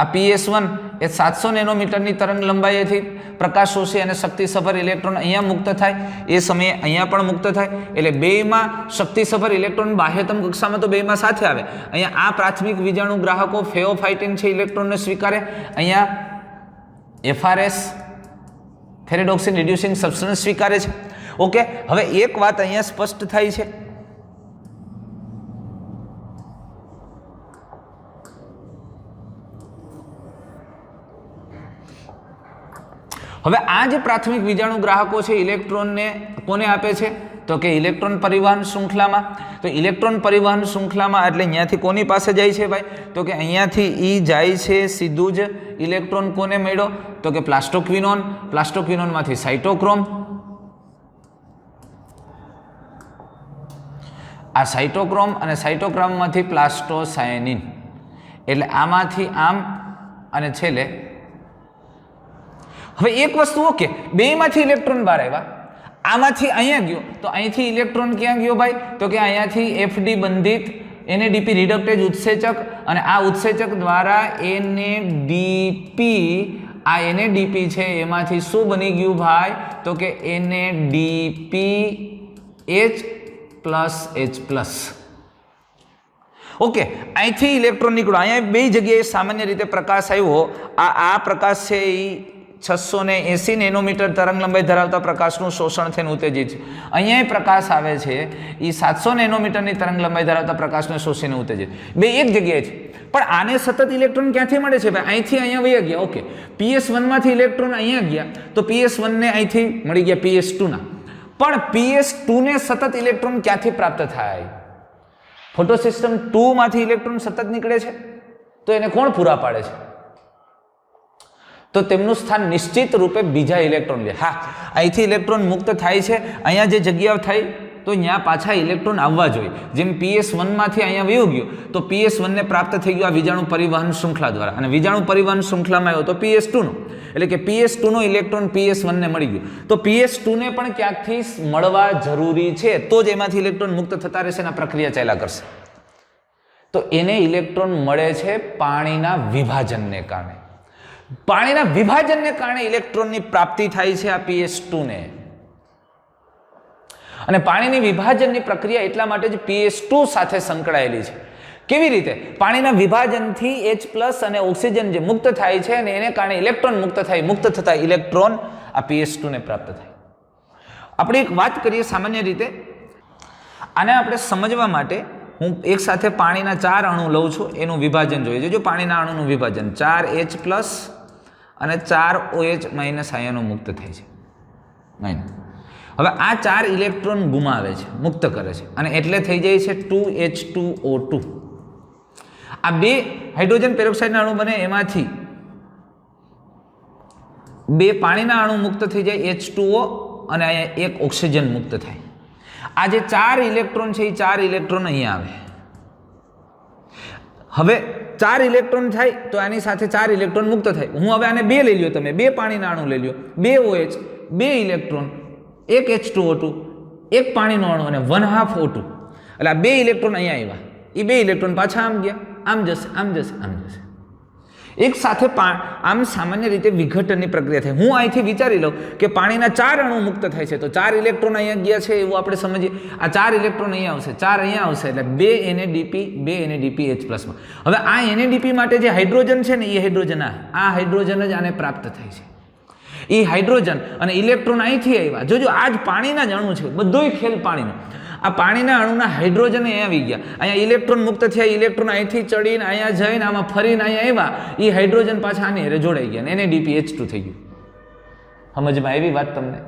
Speaker 1: આ PS1 એ 700 નેનોમીટરની તરંગ લંબાઈથી પ્રકાશ શોષી અને શક્તિસભર ઇલેક્ટ્રોન અહીંયા મુક્ત થાય. એ સમયે અહીંયા પણ મુક્ત થાય. એટલે બેમાં શક્તિસભર ઇલેક્ટ્રોન બાહ્યતમ કક્ષામાં તો બેમાં સાથે આવે. અહીંયા આ પ્રાથમિક વીજાણુ ગ્રાહકો ફેઓફાઇટિન છે ઇલેક્ટ્રોનને સ્વીકારે. અહીંયા FRS ફેરેડોક્સિન રિડ્યુસિંગ સબસ્ટન્સ સ્વીકારે છે. ઓકે, હવે એક વાત અહીંયા સ્પષ્ટ થાય છે. હવે આ જે પ્રાથમિક વીજાણુ ગ્રાહકો છે ઇલેક્ટ્રોનને કોને આપે છે તો કે ઇલેક્ટ્રોન પરિવહન શૃંખલામાં. તો ઇલેક્ટ્રોન પરિવહન શૃંખલામાં એટલે અહીંયાથી કોની પાસે જાય છે ભાઈ તો કે અહીંયાથી ઈ જાય છે સીધું જ ઇલેક્ટ્રોન કોને મળ્યો તો કે પ્લાસ્ટોક્વિનોનમાંથી સાઇટોક્રોમ. આ સાઇટોક્રોમ અને સાઇટોક્રોમમાંથી પ્લાસ્ટોસાયનિન. એટલે આમાંથી આમ અને છેલ્લે હવે એક વસ્તુ ઓકે બેમાંથી ઇલેક્ટ્રોન બહાર આવ્યા, આમાંથી અહીંયા ગયો તો અહીંથી ઇલેક્ટ્રોન ક્યાં ગયો ભાઈ તો કે અહીંયાથી FD બંધિત NADP રિડક્ટેજ ઉત્સેચક અને આ ઉત્સેચક દ્વારા NADP છે એમાંથી શું બની ગયું ભાઈ તો કે NADPH+H+. ઓકે, અહીંથી ઇલેક્ટ્રોન નીકળ્યો, અહીંયા બે જગ્યાએ સામાન્ય રીતે પ્રકાશ આવ્યો. આ પ્રકાશ છે એ 680 નેનોમીટર તરંગ લંબાઈ ધરાવતા પ્રકાશનું શોષણ થઈને ઉત્તેજિત છે. અહીંયા પ્રકાશ આવે છે એ 700 નેનોમીટરની તરંગ લંબાઈ ધરાવતા પ્રકાશને શોષીને ઉત્તેજિત. બે એક જગ્યાએ છે. પણ આને સતત ઇલેક્ટ્રોન ક્યાંથી મળે છે ભાઈ? અહીંથી અહીંયા વહી ગયા. ઓકે, PS1 માંથી ઇલેક્ટ્રોન અહીંયા ગયા તો PS1 ને અહીંથી મળી ગયા PS2 ના. પણ PS2 ને સતત ઇલેક્ટ્રોન ક્યાંથી પ્રાપ્ત થાય? ફોટોસિસ્ટમ 2 માંથી ઇલેક્ટ્રોન સતત નીકળે છે તો એને કોણ પૂરા પાડે છે? તો તેમનું સ્થાન નિશ્ચિત રૂપે બીજા ઇલેક્ટ્રોન લે. હા, અહીંથી ઇલેક્ટ્રોન મુક્ત થાય છે, અહીંયા જે જગ્યા થઈ તો અહીંયા પાછા ઇલેક્ટ્રોન આવવા જોઈએ. જેમ PS1 માંથી અહીંયા વયો ગયો તો PS1 ને પ્રાપ્ત થઈ ગયો આ વીજાણુ પરિવહન શૃંખલા દ્વારા, અને વીજાણુ પરિવહન શૃંખલામાં આવ્યો તો PS2 નો, એટલે કે PS2 નો ઇલેક્ટ્રોન PS1 ને મળી ગયો. તો PS2 ને પણ ક્યાંકથી મળવા જરૂરી છે તો જ એમાંથી ઇલેક્ટ્રોન મુક્ત થતા રહેશે અને પ્રક્રિયા ચાલ્યા કરશે. તો એને ઇલેક્ટ્રોન મળે છે પાણીના વિભાજનને કારણે. પાણીના વિભાજનને કારણે ઇલેક્ટ્રોનની પ્રાપ્તિ થાય છે આ PS2 ને. અને પાણીની વિભાજનની પ્રક્રિયા એટલા માટે જ PS2 સાથે સંકળાયેલી છે. કેવી રીતે? પાણીના વિભાજનથી H+ અને ઓક્સિજન જે મુક્ત થાય છે અને એને કારણે ઇલેક્ટ્રોન મુક્ત થાય, મુક્ત થતા ઇલેક્ટ્રોન આ PS2 ને પ્રાપ્ત થાય. આપણે એક વાત કરીએ સામાન્ય રીતે, આને આપણે સમજવા માટે હું એક સાથે પાણીના 4 અણુ લઉં છું, એનું વિભાજન જોઈએ. જો પાણીના અણુનું વિભાજન 4H+ અને 4OH- આયનો મુક્ત થાય છે. હવે આ 4 ઇલેક્ટ્રોન ગુમાવે છે, મુક્ત કરે છે, અને એટલે થઈ જાય છે 2H2O2. આ 2 હાઇડ્રોજન પેરોક્સાઇડના અણુ બને, એમાંથી 2 પાણીના અણુ મુક્ત થઈ જાય H2O, અને અહીંયા 1 ઓક્સિજન મુક્ત થાય. આ જે 4 ઇલેક્ટ્રોન છે એ 4 ઇલેક્ટ્રોન અહીંયા આવે. હવે 4 ઇલેક્ટ્રોન થાય તો આની સાથે 4 ઇલેક્ટ્રોન મુક્ત થાય. હું હવે આને 2 લઈ લ્યો, તમે 2 પાણીના અણુ લઈ લ્યો, 2 OH, 2 ઇલેક્ટ્રોન, 1 H2O2, 1 પાણીનો અણુ અને 1/2 O2. એટલે આ 2 ઇલેક્ટ્રોન અહીંયા આવ્યા, એ 2 ઇલેક્ટ્રોન પાછા આમ ગયા, આમ જશે, આમ જશે, આમ જશે. એક સાથે આમ સામાન્ય રીતે વિઘટનની પ્રક્રિયા થાય. હું અહીંથી વિચારી લઉં કે પાણીના 4 અણુ મુક્ત થાય છે તો 4 ઇલેક્ટ્રોન અહીંયા ગયા છે એવું આપણે સમજીએ. આ 4 ઇલેક્ટ્રોન અહીંયા આવશે, 4 અહીંયા આવશે, એટલે 2 NADP H+. હવે આ NADP માટે જે હાઇડ્રોજન છે ને એ હાઇડ્રોજન, આ હાઇડ્રોજન જ આને પ્રાપ્ત થાય છે. એ હાઇડ્રોજન અને ઇલેક્ટ્રોન અહીંથી આવ્યા. જોજો આ જ પાણીના જ અણુ છે, બધોય ખેલ પાણીનો. આ પાણીના અણુના હાઇડ્રોજન અહીંયા આવી ગયા, અહીંયા ઇલેક્ટ્રોન મુક્ત થયા, ઇલેક્ટ્રોન અહીંથી ચડીને અહીંયા જઈને આમાં ફરીને અહીંયા આવ્યા, એ હાઇડ્રોજન પાછા આની હારે જોડાઈ ગયા, NADP H2 થઈ ગયું. સમજમાં આવી વાત તમને?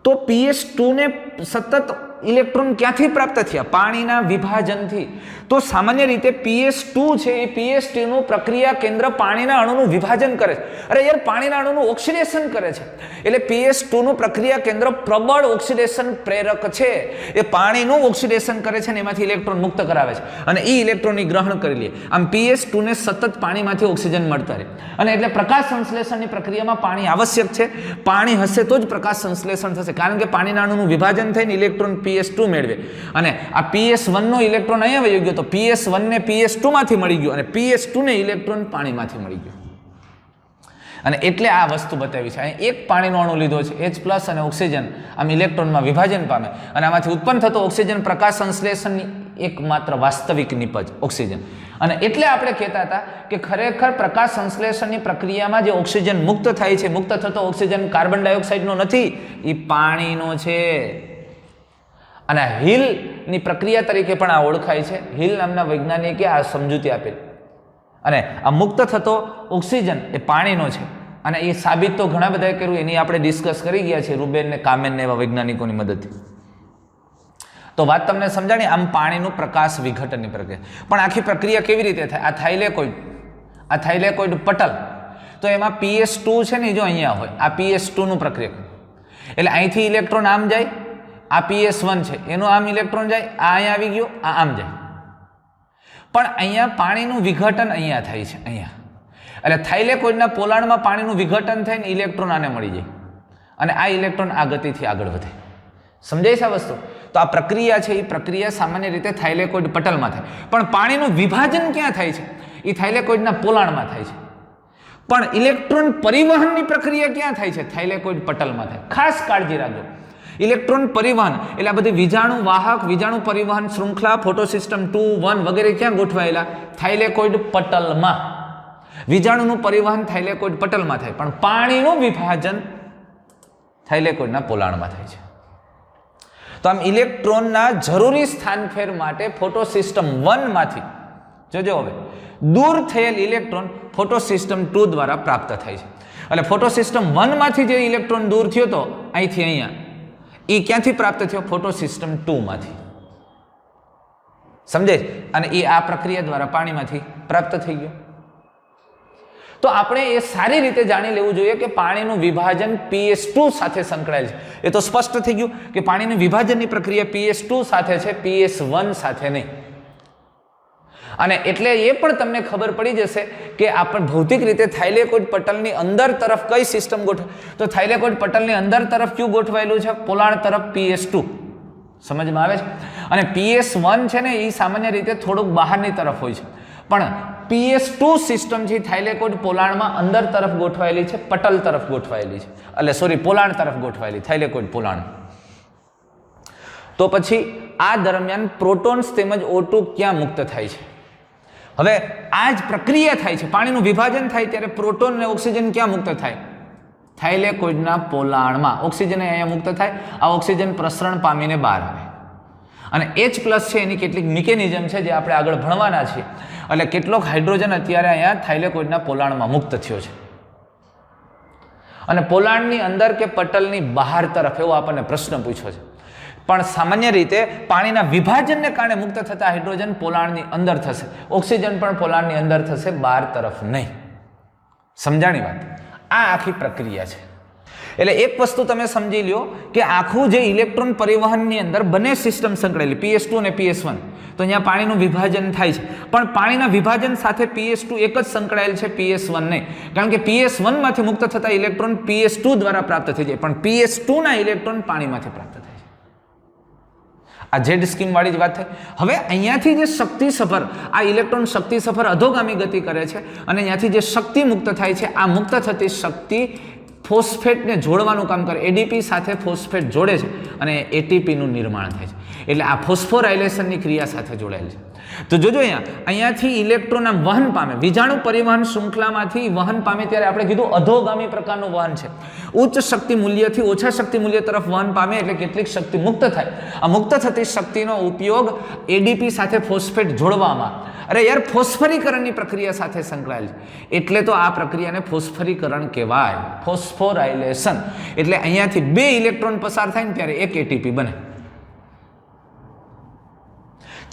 Speaker 1: તો PS2 ને સતત ઇલેક્ટ્રોન ક્યાંથી પ્રાપ્ત થયા? પાણીના વિભાજનથી. તો સામાન્ય રીતે PS2 છે એ PS2 નું પ્રક્રિયા કેન્દ્ર પાણીના અણુનું વિભાજન કરે છે. અરે યાર, પાણીના અણુનું ઓક્સિડેશન કરે છે. એટલે PS2 નું પ્રક્રિયા કેન્દ્ર પ્રબળ ઓક્સિડેશન પ્રેરક છે. એ પાણીનું ઓક્સિડેશન કરે છે અને એમાંથી ઇલેક્ટ્રોન મુક્ત કરાવે છે, અને એ ઇલેક્ટ્રોનની ગ્રહણ કરી લે. આમ PS2 ને સતત પાણીમાંથી ઓક્સિજન મળતા રહે. અને એટલે પ્રકાશ સંશ્લેષણની પ્રક્રિયામાં પાણી આવશ્યક છે. પાણી હશે તો જ પ્રકાશ સંશ્લેષણ થશે, કારણ કે પાણીના અણુનું વિભાજન થઈને ઇલેક્ટ્રોન PS2 મેળવે. અને આ PS1 નો ઇલેક્ટ્રોન અહીંયા વહી ગયો તો PS1 ને PS2 માંથી મળી ગયો, અને PS2 ને ઇલેક્ટ્રોન પાણીમાંથી મળી ગયો. અને એટલે આ વસ્તુ બતાવી છે. અહીં એક પાણીનો અણુ લીધો છે H+ અને ઓક્સિજન આમ ઇલેક્ટ્રોનમાં વિભાજન પામે, અને આમાંથી ઉત્પન્ન થતો ઓક્સિજન પ્રકાશ સંશ્લેષણની એકમાત્ર વાસ્તવિક નિપજ ઓક્સિજન. અને એટલે આપણે કહેતા હતા કે ખરેખર પ્રકાશ સંશ્લેષણની પ્રક્રિયામાં જે ઓક્સિજન મુક્ત થાય છે, મુક્ત થતો ઓક્સિજન કાર્બન ડાયોક્સાઇડનો નથી, એ પાણીનો છે. અને હિલની પ્રક્રિયા તરીકે પણ આ ઓળખાય છે. હિલ નામના વૈજ્ઞાનિકે આ સમજૂતી આપેલી. અને આ મુક્ત થતો ઓક્સિજન એ પાણીનો છે, અને એ સાબિત તો ઘણા બધાએ કર્યું, એની આપણે ડિસ્કસ કરી ગયા છે રૂબેન ને કામેન ને એવા વૈજ્ઞાનિકોની મદદથી. તો વાત તમને સમજાણી. આમ પાણીનું પ્રકાશ વિઘટનની પ્રક્રિયા. પણ આખી પ્રક્રિયા કેવી રીતે થાય? આ થાઇલેકોઇડ પટલ, તો એમાં PS2 છે ને, જો અહીંયા હોય આ PS2 નું પ્રક્રિયા, એટલે અહીંથી ઇલેક્ટ્રોન આમ જાય, આ PS1 છે એનો આમ ઇલેક્ટ્રોન જાય, આ અહીંયા આવી ગયો, આ આમ જાય. પણ અહીંયા પાણીનું વિઘટન અહીંયા થાય છે, અહીંયા. એટલે થાઇલેકોઇડના પોલાણમાં પાણીનું વિઘટન થઈને ઇલેક્ટ્રોન આને મળી જાય, અને આ ઇલેક્ટ્રોન આ ગતિથી આગળ વધે. સમજાય છે આ વસ્તુ? તો આ પ્રક્રિયા છે, એ પ્રક્રિયા સામાન્ય રીતે થાઇલેકોઇડ પટલમાં થાય. પણ પાણીનું વિભાજન ક્યાં થાય છે? એ થાઇલેકોઇડના પોલાણમાં થાય છે. પણ ઇલેક્ટ્રોન પરિવહનની પ્રક્રિયા ક્યાં થાય છે? થાઇલેકોઇડ પટલમાં થાય. ખાસ કાળજી રાખજો. ઇલેક્ટ્રોન પરિવહન એટલે આ બધી વિજાણુ વાહક, વિજાણુ પરિવહન શૃંખલા, ફોટોસિસ્ટમ 2, 1 વગેરે ક્યાં ગોઠવાયેલા? થાઇલેકોઇડ પટલમાં. વિજાણુનું પરિવહન થાઇલેકોઇડ પટલમાં થાય, પણ પાણીનું વિભાજન થાઇલેકોઇડના પોલાણમાં થાય છે. તો આમ ઇલેક્ટ્રોનના જરૂરી સ્થાનફેર માટે ફોટોસિસ્ટમ 1 માંથી જોજો હવે દૂર થયેલ ઇલેક્ટ્રોન ફોટોસિસ્ટમ 2 દ્વારા પ્રાપ્ત થાય છે. એટલે ફોટોસિસ્ટમ 1 માંથી જે ઇલેક્ટ્રોન દૂર થયો તો અહીંથી અહીંયા એ ક્યાંથી પ્રાપ્ત થયો? ફોટોસિસ્ટમ 2 માંથી. સમજે? અને એ આ પ્રક્રિયા દ્વારા પાણીમાંથી પ્રાપ્ત થઈ ગયો. તો આપણે એ સારી રીતે જાણી લેવું જોઈએ કે પાણીનું વિભાજન PS2 સાથે સંકળાયેલ છે. એ તો સ્પષ્ટ થઈ ગયું કે પાણીની વિભાજનની પ્રક્રિયા PS2 સાથે છે, PS1 સાથે નહીં. અને એટલે એ પણ તમને ખબર પડી જશે કે આપણે ભૌતિક રીતે થાઇલેકોઇડ પટલની અંદર તરફ કઈ સિસ્ટમ ગોઠવે. તો થાઇલેકોઇડ પટલની અંદર તરફ કયું ગોઠવાયેલું છે? પોલાણ તરફ PS2. સમજમાં આવે છે? અને PS1 છે ને એ સામાન્ય રીતે થોડુંક બહારની તરફ હોય છે, પણ PS2 સિસ્ટમ છે થાઇલેકોઇડ પોલાણમાં અંદર તરફ ગોઠવાયેલી છે, પટલ તરફ ગોઠવાયેલી છે, એટલે સોરી પોલાણ તરફ ગોઠવાયેલી, થાઇલેકોઇડ પોલાણ. તો પછી આ દરમિયાન પ્રોટોન્સ તેમજ O2 ક્યાં મુક્ત થાય છે? હવે આ જ પ્રક્રિયા થાય છે, પાણીનું વિભાજન થાય ત્યારે પ્રોટોન અને ઓક્સિજન ક્યાં મુક્ત થાય? થાઇલેકોઇડના પોલાણમાં. ઓક્સિજન અહીંયા મુક્ત થાય, આ ઓક્સિજન પ્રસરણ પામીને બહાર આવે. અને H+ છે એની કેટલીક મિકેનિઝમ છે જે આપણે આગળ ભણવાના છીએ. એટલે કેટલોક હાઇડ્રોજન અત્યારે અહીંયા થાઇલેકોઇડના પોલાણમાં મુક્ત થયો છે. અને પોલાણની અંદર કે પટલની બહાર તરફ એવો આપણને પ્રશ્ન પૂછ્યો છે. પણ સામાન્ય રીતે પાણીના વિભાજનને કારણે મુક્ત થતા હાઇડ્રોજન પોલાણની અંદર થશે, ઓક્સિજન પણ પોલાણની અંદર થશે, બહાર તરફ નહીં. સમજાણી વાત? આ આખી પ્રક્રિયા છે. એટલે એક વસ્તુ તમે સમજી લ્યો કે આખું જે ઇલેક્ટ્રોન પરિવહનની અંદર બંને સિસ્ટમ સંકળાયેલી PS2 અને PS1, તો અહીંયા પાણીનું વિભાજન થાય છે, પણ પાણીના વિભાજન સાથે PS2 એક જ સંકળાયેલ છે, PS1 નહીં. કારણ કે PS1 માંથી મુક્ત થતા ઇલેક્ટ્રોન PS2 દ્વારા પ્રાપ્ત થઈ જાય, પણ PS2 ના ઇલેક્ટ્રોન પાણીમાંથી પ્રાપ્ત થાય છે. આ Z સ્કીમ વાળી જ વાત થઈ. હવે અહીંયાથી જે શક્તિસભર આ ઇલેક્ટ્રોન શક્તિસભર અધોગામી ગતિ કરે છે અને અહીંયાથી જે શક્તિ મુક્ત થાય છે, આ મુક્ત થતી શક્તિ ફોસ્ફેટને જોડવાનું કામ કરે, ADP સાથે ફોસ્ફેટ જોડે છે અને ATP નું નિર્માણ થાય છે. એટલે આ ફોસ્ફોરાયલેશનની ક્રિયા સાથે જોડાયેલ છે. તો જોજો અહીંયાથી ઇલેક્ટ્રોન આમ વહન પામે, વિજાણુ પરિવહન શૃંખલામાંથી વહન પામે ત્યારે આપણે કીધું અધોગામી પ્રકારનું વહન છે. ઉચ્ચ શક્તિ મૂલ્યથી ઓછા શક્તિ મૂલ્ય તરફ વહન પામે એટલે કેટલીક શક્તિ મુક્ત થાય. આ મુક્ત થતી શક્તિનો ઉપયોગ ADP સાથે ફોસ્ફેટ જોડવામાં, અરે યાર ફોસ્ફરીકરણની પ્રક્રિયા સાથે સંકળાયેલ છે. એટલે તો આ પ્રક્રિયાને ફોસ્ફરીકરણ કહેવાય, ફોસ્ફોરાયલેશન. એટલે અહીંયાથી 2 ઇલેક્ટ્રોન પસાર થાય ને ત્યારે એક ATP બને.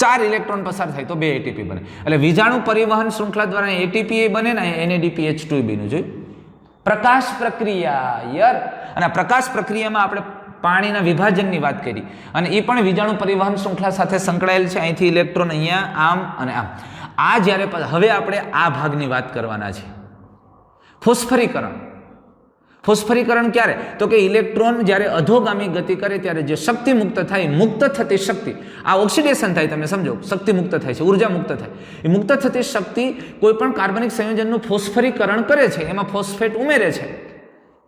Speaker 1: 4 ઇલેક્ટ્રોન પસાર થાય તો 2 ATP બને. એટલે વિજાણુ પરિવહન શૃંખલા દ્વારા ATP બને ને NADPH2 બન્યું. જોયું? પ્રકાશ પ્રક્રિયા યાર. અને આ પ્રકાશ પ્રક્રિયામાં આપણે પાણીના વિભાજનની વાત કરી અને એ પણ વિજાણુ પરિવહન શૃંખલા સાથે સંકળાયેલ છે. અહીંથી ઇલેક્ટ્રોન અહીંયા આમ અને આમ. આ જ્યારે હવે આપણે આ ભાગની વાત કરવાના છે, ફોસ્ફરીકરણ. ફોસ્ફરીકરણ ક્યારે? તો કે ઇલેક્ટ્રોન જ્યારે અધોગામી ગતિ કરે ત્યારે જે શક્તિ મુક્ત થાય, મુક્ત થતી શક્તિ, આ ઓક્સિડેશન થાય, તમે સમજો, શક્તિ મુક્ત થાય છે, ઉર્જા મુક્ત થાય. એ મુક્ત થતી શક્તિ કોઈ પણ કાર્બનિક સંયોજનનું ફોસ્ફરીકરણ કરે છે, એમાં ફોસ્ફેટ ઉમેરે છે,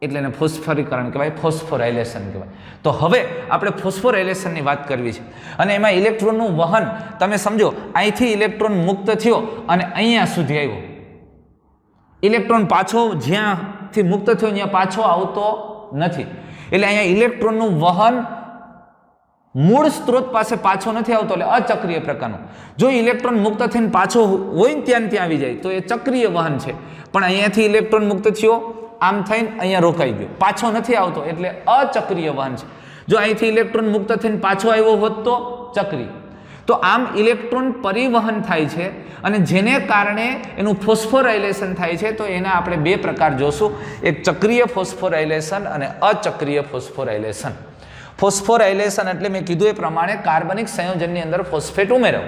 Speaker 1: એટલે એને ફોસ્ફરીકરણ કહેવાય, ફોસ્ફોરાયલેશન કહેવાય. તો હવે આપણે ફોસ્ફોરાયલેશનની વાત કરવી છે અને એમાં ઇલેક્ટ્રોનનું વહન તમે સમજો, અહીંથી ઇલેક્ટ્રોન મુક્ત થયો અને અહીંયા સુધી આવ્યો. ઇલેક્ટ્રોન પાછો જ્યાંથી મુક્ત થયો ત્યાં પાછો આવતો નથી. એટલે અહીંયા ઇલેક્ટ્રોનનું વહન મૂળ સ્ત્રોત પાસે પાછો નથી આવતો, એટલે અચક્રીય પ્રકારનું. જો ઇલેક્ટ્રોન મુક્ત થઈને પાછો હોય ને ત્યાં આવી જાય તો એ ચક્રીય વહન છે. પણ અહીંયાથી ઇલેક્ટ્રોન મુક્ત થયો, આમ થઈને અહીંયા રોકાઈ ગયો, પાછો નથી આવતો, એટલે અચક્રીય વહન છે. જો અહીંથી ઇલેક્ટ્રોન મુક્ત થઈને પાછો આવ્યો હોત તો ચક્રીય. તો આમ ઇલેક્ટ્રોન પરિવહન થાય છે અને જેને કારણે એનું ફોસ્ફોરાયલેશન થાય છે. તો એના આપણે 2 પ્રકાર જોશું, એક ચક્રીય ફોસ્ફોરાયલેશન અને અચક્રીય ફોસ્ફોરાયલેશન. ફોસ્ફોરાયલેશન એટલે મેં કીધું એ પ્રમાણે કાર્બનિક સંયોજનની અંદર ફોસ્ફેટ ઉમેરવો,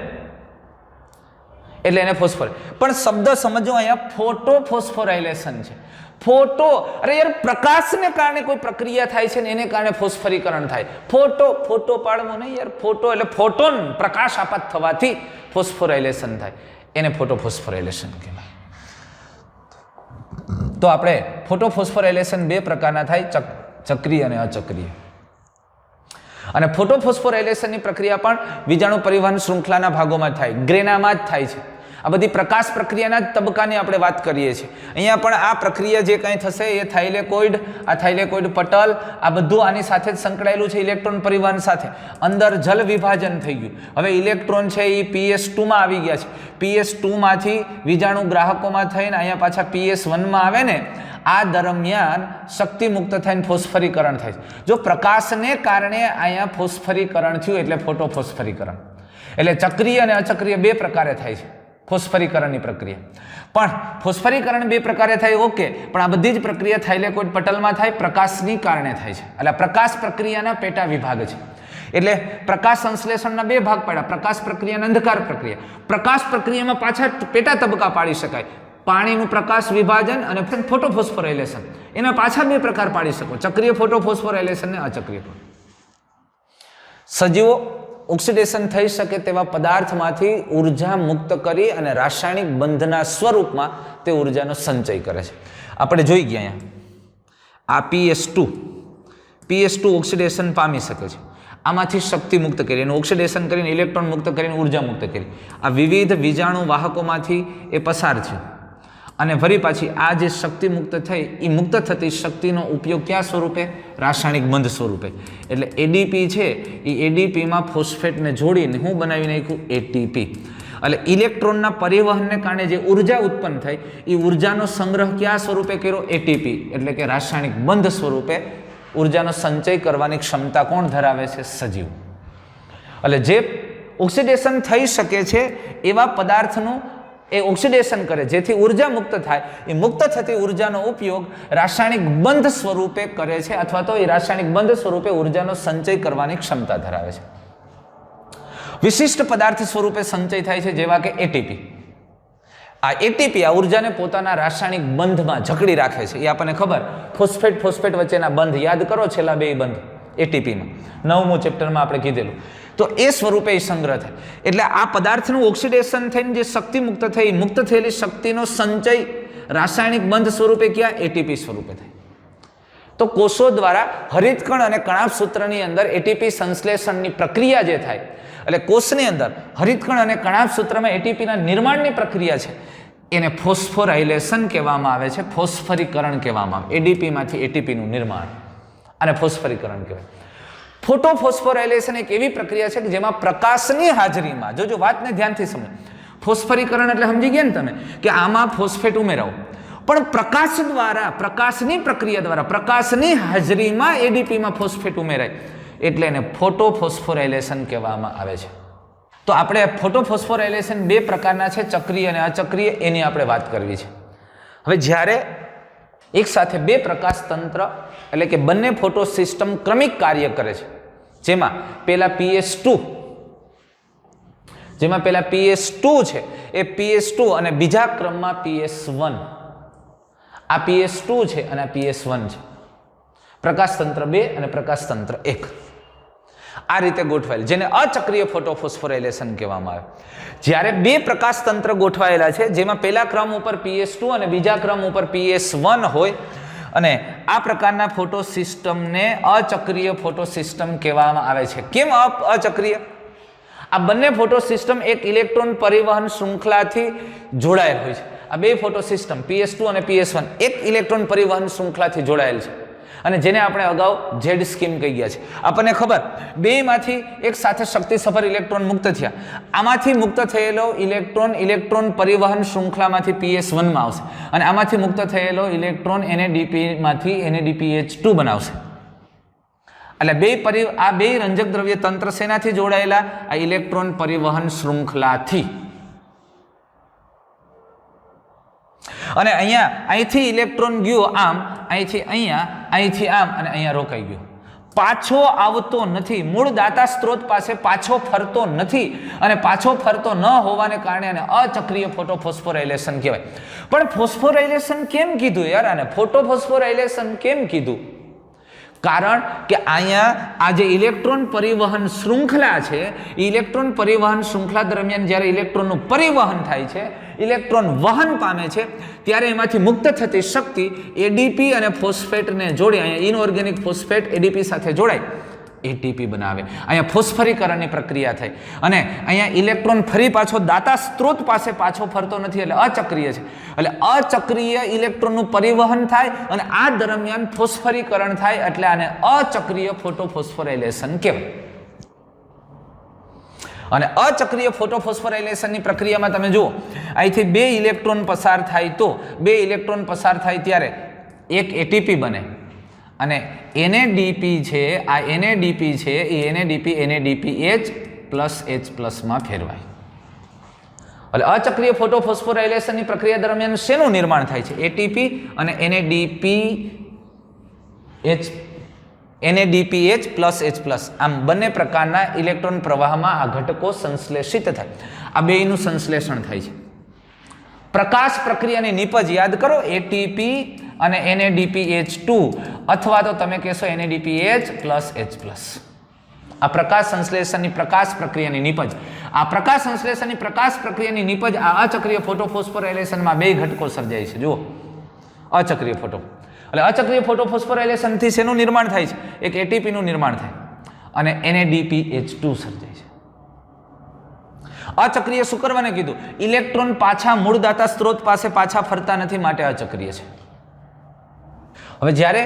Speaker 1: એટલે એને ફોસ્ફોર. પણ શબ્દ સમજો, અહીંયા ફોટો ફોસ્ફોરાયલેશન છે. ફોટો, અરે યાર પ્રકાશને કારણે કોઈ પ્રક્રિયા થાય છે ને એને કારણે ફોસ્ફરીકરણ થાય. ફોટો પાડવો નહીં યાર. ફોટો એટલે ફોટોન, પ્રકાશ આપાત થવાથી ફોસ્ફોરાયલેશન થાય, એને ફોટો ફોસ્ફોરાયલેશન કહેવાય. તો આપણે ફોટો ફોસ્ફોરાયલેશન 2 પ્રકારના થાય, ચક્રીય અને અચક્રીય. અને ફોટોફોસ્ફોરાયલેશનની પ્રક્રિયા પણ વીજાણુ પરિવહન શૃંખલાના ભાગોમાં થાય, ગ્રેનામાં જ થાય છે. આ બધી પ્રકાશ પ્રક્રિયાના જ તબક્કાની આપણે વાત કરીએ છીએ. અહીંયા પણ આ પ્રક્રિયા જે કંઈ થશે એ થાઇલેકોઇડ, આ થાઇલેકોઇડ પટલ, આ બધું આની સાથે જ સંકળાયેલું છે ઇલેક્ટ્રોન પરિવહન સાથે. અંદર જલ વિભાજન થઈ ગયું. હવે ઇલેક્ટ્રોન છે એ PS2 માં આવી ગયા છે. PS2 માંથી વીજાણુ ગ્રાહકોમાં થઈને અહીંયા પાછા PS1 માં આવે ને, આ દરમિયાન શક્તિ મુક્ત થઈને ફોસ્ફરીકરણ થાય છે. જો પ્રકાશને કારણે અહીંયા ફોસ્ફરીકરણ થયું એટલે ફોટોફોસ્ફરીકરણ. એટલે ચક્રીય અને અચક્રીય બે પ્રકારે થાય છે ફોસ્ફરીકરણની પ્રક્રિયા. પણ ફોસ્ફરીકરણ બે પ્રકારે થાય, ઓકે, પણ આ બધી જ પ્રક્રિયા થાઇલેકોઇડ પટલમાં થાય, પ્રકાશની કારણે થાય છે. એટલે પ્રકાશ પ્રક્રિયાના પેટા વિભાગ છે. એટલે પ્રકાશ સંશ્લેષણના બે ભાગ પાડ્યા, પ્રકાશ પ્રક્રિયા અને અંધકાર પ્રક્રિયા. પ્રકાશ પ્રક્રિયામાં પાછા પેટા તબક્કા પાડી શકાય, પાણીનું પ્રકાશ વિભાજન અને ફોટોફોસ્ફોરાયલેશન. એના પાછા બે પ્રકાર પાડી શકો, ચક્રીય ફોટોફોસ્ફોરાયલેશન અને અચક્રીય. સજીવો ઓક્સિડેશન થઈ શકે તેવા પદાર્થમાંથી ઉર્જા મુક્ત કરી અને રાસાયણિક બંધના સ્વરૂપમાં તે ઉર્જાનો સંચય કરે છે. આપણે જોઈ ગયા અહીંયા આ PS2 ઓક્સિડેશન પામી શકે છે. આમાંથી શક્તિ મુક્ત કરી, એનું ઓક્સિડેશન કરીને ઇલેક્ટ્રોન મુક્ત કરીને ઉર્જા મુક્ત કરી. આ વિવિધ વીજાણુ વાહકોમાંથી એ પસાર છે અને ફરી પાછી આ જે શક્તિ મુક્ત થઈ એ મુક્ત થતી શક્તિનો ઉપયોગ ક્યાં સ્વરૂપે? રાસાયણિક બંધ સ્વરૂપે. એટલે એડીપી છે એ એડીપીમાં ફોસ્ફેટને જોડીને હું બનાવી નાખ્યું એટીપી. એટલે ઇલેક્ટ્રોનના પરિવહનને કારણે જે ઉર્જા ઉત્પન્ન થઈ એ ઉર્જાનો સંગ્રહ ક્યાં સ્વરૂપે કર્યો? એટીપી. એટલે કે રાસાયણિક બંધ સ્વરૂપે ઉર્જાનો સંચય કરવાની ક્ષમતા કોણ ધરાવે છે? સજીવ. એટલે જે ઓક્સિડેશન થઈ શકે છે એવા પદાર્થનું એ ઓક્સિડેશન કરે જેથી ઉર્જા મુક્ત થાય. એ મુક્ત થતી ઉર્જાનો ઉપયોગ રાસાયણિક બંધ સ્વરૂપે કરે છે, અથવા તો એ રાસાયણિક બંધ સ્વરૂપે ઉર્જાનો સંચય કરવાની ક્ષમતા ધરાવે છે. વિશિષ્ટ પદાર્થ સ્વરૂપે સંચય થાય છે જેવા કે એટીપી. આ એટીપી આ ઉર્જાને પોતાના રાસાયણિક બંધમાં જકડી રાખે છે. એ આપણને ખબર, ફોસ્ફેટ વચ્ચેના બંધ યાદ કરો, છેલ્લા બે બંધ એટીપીમાં 9મું ચેપ્ટરમાં આપણે કીધેલું. તો એ સ્વરૂપે સંગ્રહ થાય. એટલે આ પદાર્થનું ઓક્સિડેશન થઈને જે શક્તિ મુક્ત થઈ, મુક્ત થયેલી શક્તિનો સંચય રાસાયણિક બંધ સ્વરૂપે ક્યાં? એટીપી સ્વરૂપે થાય. તો કોષો દ્વારા હરિતકણ અને કણાભસૂત્રની અંદર એટીપી સંશ્લેષણની પ્રક્રિયા જે થાય, એટલે કોષની અંદર હરિતકણ અને કણાભસૂત્રમાં એટીપીના નિર્માણની પ્રક્રિયા છે, એને ફોસ્ફોરાયલેશન કહેવામાં આવે છે, ફોસ્ફરીકરણ કહેવામાં આવે. એડીપીમાંથી એટીપીનું નિર્માણ અને ફોસ્ફરીકરણ કહેવાય. ફોટોફોસ્ફોરાયલેશન એક એવી પ્રક્રિયા છે કે જેમાં પ્રકાશની હાજરીમાં, જો વાતને ધ્યાનથી સમજો, ફોસ્ફરીકરણ એટલે સમજી ગયા ને તમે કે આમાં ફોસ્ફેટ ઉમેરાવો, પણ પ્રકાશ દ્વારા, પ્રકાશની પ્રક્રિયા દ્વારા, પ્રકાશની હાજરીમાં એડીપીમાં ફોસ્ફેટ ઉમેરાય એટલે એને ફોટોફોસ્ફોરાયલેશન કહેવામાં આવે છે. તો આપણે ફોટોફોસ્ફોરાયલેશન બે પ્રકારના છે, ચક્રીય અને અચક્રીય, એની આપણે વાત કરવી છે. હવે જ્યારે એક સાથે બે પ્રકાશ તંત્ર એટલે કે બંને ફોટો સિસ્ટમ ક્રમિક કાર્ય કરે છે, જેમાં પેલા PS2 છે એ PS2 અને બીજા ક્રમમાં PS1. આ PS2 છે અને આ PS1 છે. પ્રકાશ તંત્ર 2 અને પ્રકાશ તંત્ર 1 આ રીતે ગોઠવાયેલ, જેને અચક્રીય ફોટોફોસ્ફોરાયલેશન કહેવામાં આવે. જ્યારે બે પ્રકાશ તંત્ર ગોઠવાયેલા છે જેમાં પહેલા ક્રમ ઉપર PS2 અને બીજા ક્રમ ઉપર PS1 હોય, અને આ પ્રકારના ફોટો સિસ્ટમને અચક્રીય ફોટો સિસ્ટમ કહેવામાં આવે છે. કેમ અચક્રીય? આ બંને ફોટો સિસ્ટમ એક ઇલેક્ટ્રોન પરિવહન શૃંખલાથી જોડાયેલ હોય છે. આ બે ફોટો સિસ્ટમ PS2 અને PS1 એક ઇલેક્ટ્રોન પરિવહન શૃંખલાથી જોડાયેલ છે, અને જેને આપણે અગાઉ ઝેડ સ્કીમ કહી ગયા છે. આપણને ખબર, બેમાંથી એક સાથે શક્તિસભર ઇલેક્ટ્રોન મુક્ત થયા. આમાંથી મુક્ત થયેલો ઇલેક્ટ્રોન પરિવહન શૃંખલામાંથી PS1 માં આવશે, અને આમાંથી મુક્ત થયેલો ઇલેક્ટ્રોન NADP-માંથી NADPH2 બનાવશે. એટલે આ બે રંજક દ્રવ્ય તંત્ર શેનાથી જોડાયેલા? આ ઇલેક્ટ્રોન પરિવહન શૃંખલાથી. અને અહીંયા અહીંથી ઇલેક્ટ્રોન ગયો આમ, અહીંથી અહીંયા, અહીંથી આમ, અને અહીંયા રોકાઈ ગયો, પાછો આવતો નથી. મૂળ દાતા સ્ત્રોત પાસે પાછો ફરતો નથી, અને પાછો ફરતો ન હોવાને કારણે આને અચક્રીય ફોટોફોસ્ફોરાયલેશન કહેવાય. પણ ફોસ્ફોરાયલેશન કેમ કીધું યાર આને? ફોટોફોસ્ફોરાયલેશન કેમ કીધું? કારણ કે અહીંયા આ જે ઇલેક્ટ્રોન પરિવહન શૃંખલા છે, ઇલેક્ટ્રોન પરિવહન શૃંખલા દરમિયાન જ્યારે ઇલેક્ટ્રોનનું પરિવહન થાય છે, ઇલેક્ટ્રોન વહન પામે છે, ત્યારે એમાંથી મુક્ત થતી શક્તિ એડીપી અને ફોસ્ફેટને જોડે, અહીંયા ઇનઓર્ગેનિક ફોસ્ફેટ એડીપી સાથે જોડાય એટીપી બનાવે. અહીંયા ફોસ્ફરીકરણની પ્રક્રિયા થઈ અને અહીંયા ઇલેક્ટ્રોન ફરી પાછો દાતા સ્ત્રોત પાસે પાછો ફરતો નથી, એટલે અચક્રીય છે. એટલે અચક્રીય ઇલેક્ટ્રોનનું પરિવહન થાય અને આ દરમિયાન ફોસ્ફરીકરણ થાય, એટલે આને અચક્રીય ફોટોફોસ્ફોરાઇલેશન કહેવાય. અને અચક્રીય ફોટોફોસ્ફોરાઇલેશનની પ્રક્રિયામાં તમે જુઓ, અહીંથી 2 ઇલેક્ટ્રોન પસાર થાય તો 2 ઇલેક્ટ્રોન પસાર થાય ત્યારે એક એટીપી બને અને NADP છે, આ NADP છે એ NADP NADPH પ્લસ H માં ફેરવાય. એટલે અચક્રીય ફોટોફોસ્ફોરાઇલેશનની પ્રક્રિયા દરમિયાન શેનું નિર્માણ થાય છે? એટીપી અને NADPH પ્લસ H+, આમ બંને પ્રકારના ઇલેક્ટ્રોન પ્રવાહમાં આ ઘટકો સંશ્લેષિત થાય. આ બેયનું સંશ્લેષણ થાય છે. પ્રકાશ પ્રક્રિયાની નીપજ યાદ કરો, એટીપી અને NADPH2 અથવા તો તમે કહેશો NADPH પ્લસ H+. આ પ્રકાશ સંશ્લેષણની પ્રકાશ પ્રક્રિયાની નીપજ. આ પ્રકાશ સંશ્લેષણની પ્રકાશ પ્રક્રિયાની નીપજ આ અચક્રીય ફોટોફોસ્ફોરાઇલેશનમાં 2 ઘટકો સર્જાય છે. જુઓ, અચક્રીય ફોટો એટલે અચક્રીય ફોટોફોસ્ફોરાઇલેશનથી શેનું નિર્માણ થાય છે? એક એટીપીનું નિર્માણ થાય અને NADPH2 સર્જાય છે. અચક્રીય શું કરવાને કીધું? ઇલેક્ટ્રોન પાછા મૂળ દાતા સ્ત્રોત પાસે પાછા ફરતા નથી, માટે અચક્રીય છે. હવે જ્યારે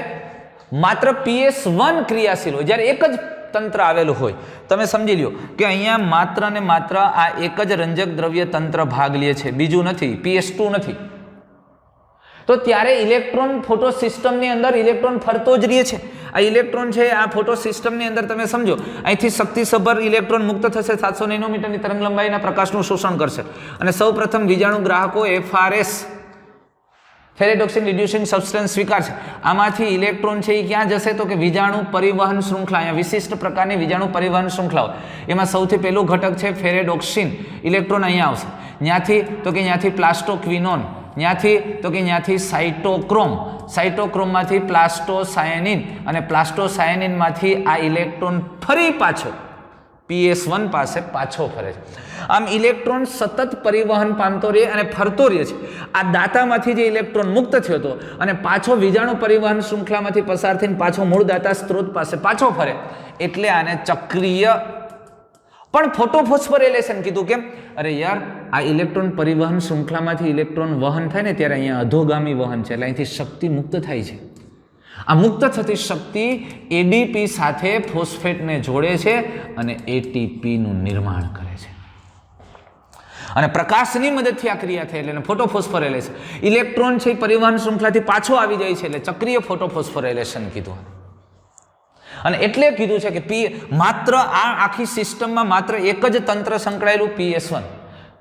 Speaker 1: માત્ર PS1 ક્રિયાશીલ હોય, જ્યારે એક જ તંત્ર આવેલું હોય, તમે સમજી લ્યો કે અહીંયા માત્ર ને માત્ર આ એક જ રંજક દ્રવ્ય તંત્ર ભાગ લે છે, બીજું નથી, PS2 નથી, તો ત્યારે ઇલેક્ટ્રોન ફોટો સિસ્ટમની અંદર ઇલેક્ટ્રોન ફરતો જ રહે છે. આ ઇલેક્ટ્રોન છે, આ ફોટો સિસ્ટમની અંદર તમે સમજો, અહીંથી શક્તિસભર ઇલેક્ટ્રોન મુક્ત થશે, 700 નેનોમીટરની તરંગ લંબાઈના પ્રકાશનું શોષણ કરશે અને સૌ પ્રથમ વિજાણુ ગ્રાહકો FRS ફેરેડોક્સિન રિડ્યુસિંગ સબસ્ટન્સ સ્વીકારશે. આમાંથી ઇલેક્ટ્રોન છે એ ક્યાં જશે? તો કે વિજાણુ પરિવહન શૃંખલા. અહીંયા વિશિષ્ટ પ્રકારની વિજાણુ પરિવહન શૃંખલાઓ, એમાં સૌથી પહેલું ઘટક છે ફેરેડોક્સિન. ઇલેક્ટ્રોન અહીંયા આવશે. ત્યાંથી તો કે ત્યાંથી પ્લાસ્ટોક્વિનોન, ત્યાંથી તો કે ત્યાંથી સાઇટોક્રોમ, સાઇટોક્રોમમાંથી પ્લાસ્ટોસાયનિન અને પ્લાસ્ટોસાયનિનમાંથી આ ઇલેક્ટ્રોન ફરી પાછો PS1 પાસે પાછો ફરે છે. આમ ઇલેક્ટ્રોન સતત પરિવહન પામતો રહે અને ફરતો રહે છે. આ દાતામાંથી જે ઇલેક્ટ્રોન મુક્ત થયો હતો અને પાછો વિજાણુ પરિવહન શૃંખલામાંથી પસાર થઈને પાછો મૂળ દાતા સ્ત્રોત પાસે પાછો ફરે, એટલે આને ચક્રીય પણ ફોટોફોસ્ફોરાઇલેશન કીધું. કેમ? અરે યાર, આ ઇલેક્ટ્રોન પરિવહન શૃંખલામાંથી ઇલેક્ટ્રોન વહન થાય ને ત્યારે અહીંયા અધોગામી વહન છે, એટલે અહીંથી શક્તિ મુક્ત થાય છે. આ મુક્ત થતી શક્તિ એડીપી સાથે ફોસ્ફેટને જોડે છે અને એટીપીનું નિર્માણ કરે છે. અને પ્રકાશની મદદથી આ ક્રિયા થઈ એટલે ફોટોફોસ્ફોરાઇલેશન. ઇલેક્ટ્રોન છે પરિવહન શૃંખલાથી પાછો આવી જાય છે એટલે ચક્રીય ફોટોફોસ્ફોરાઇલેશન કીધું. અને એટલે કીધું છે કે માત્ર આ આખી સિસ્ટમમાં માત્ર એક જ તંત્ર સંકળાયેલું PS1,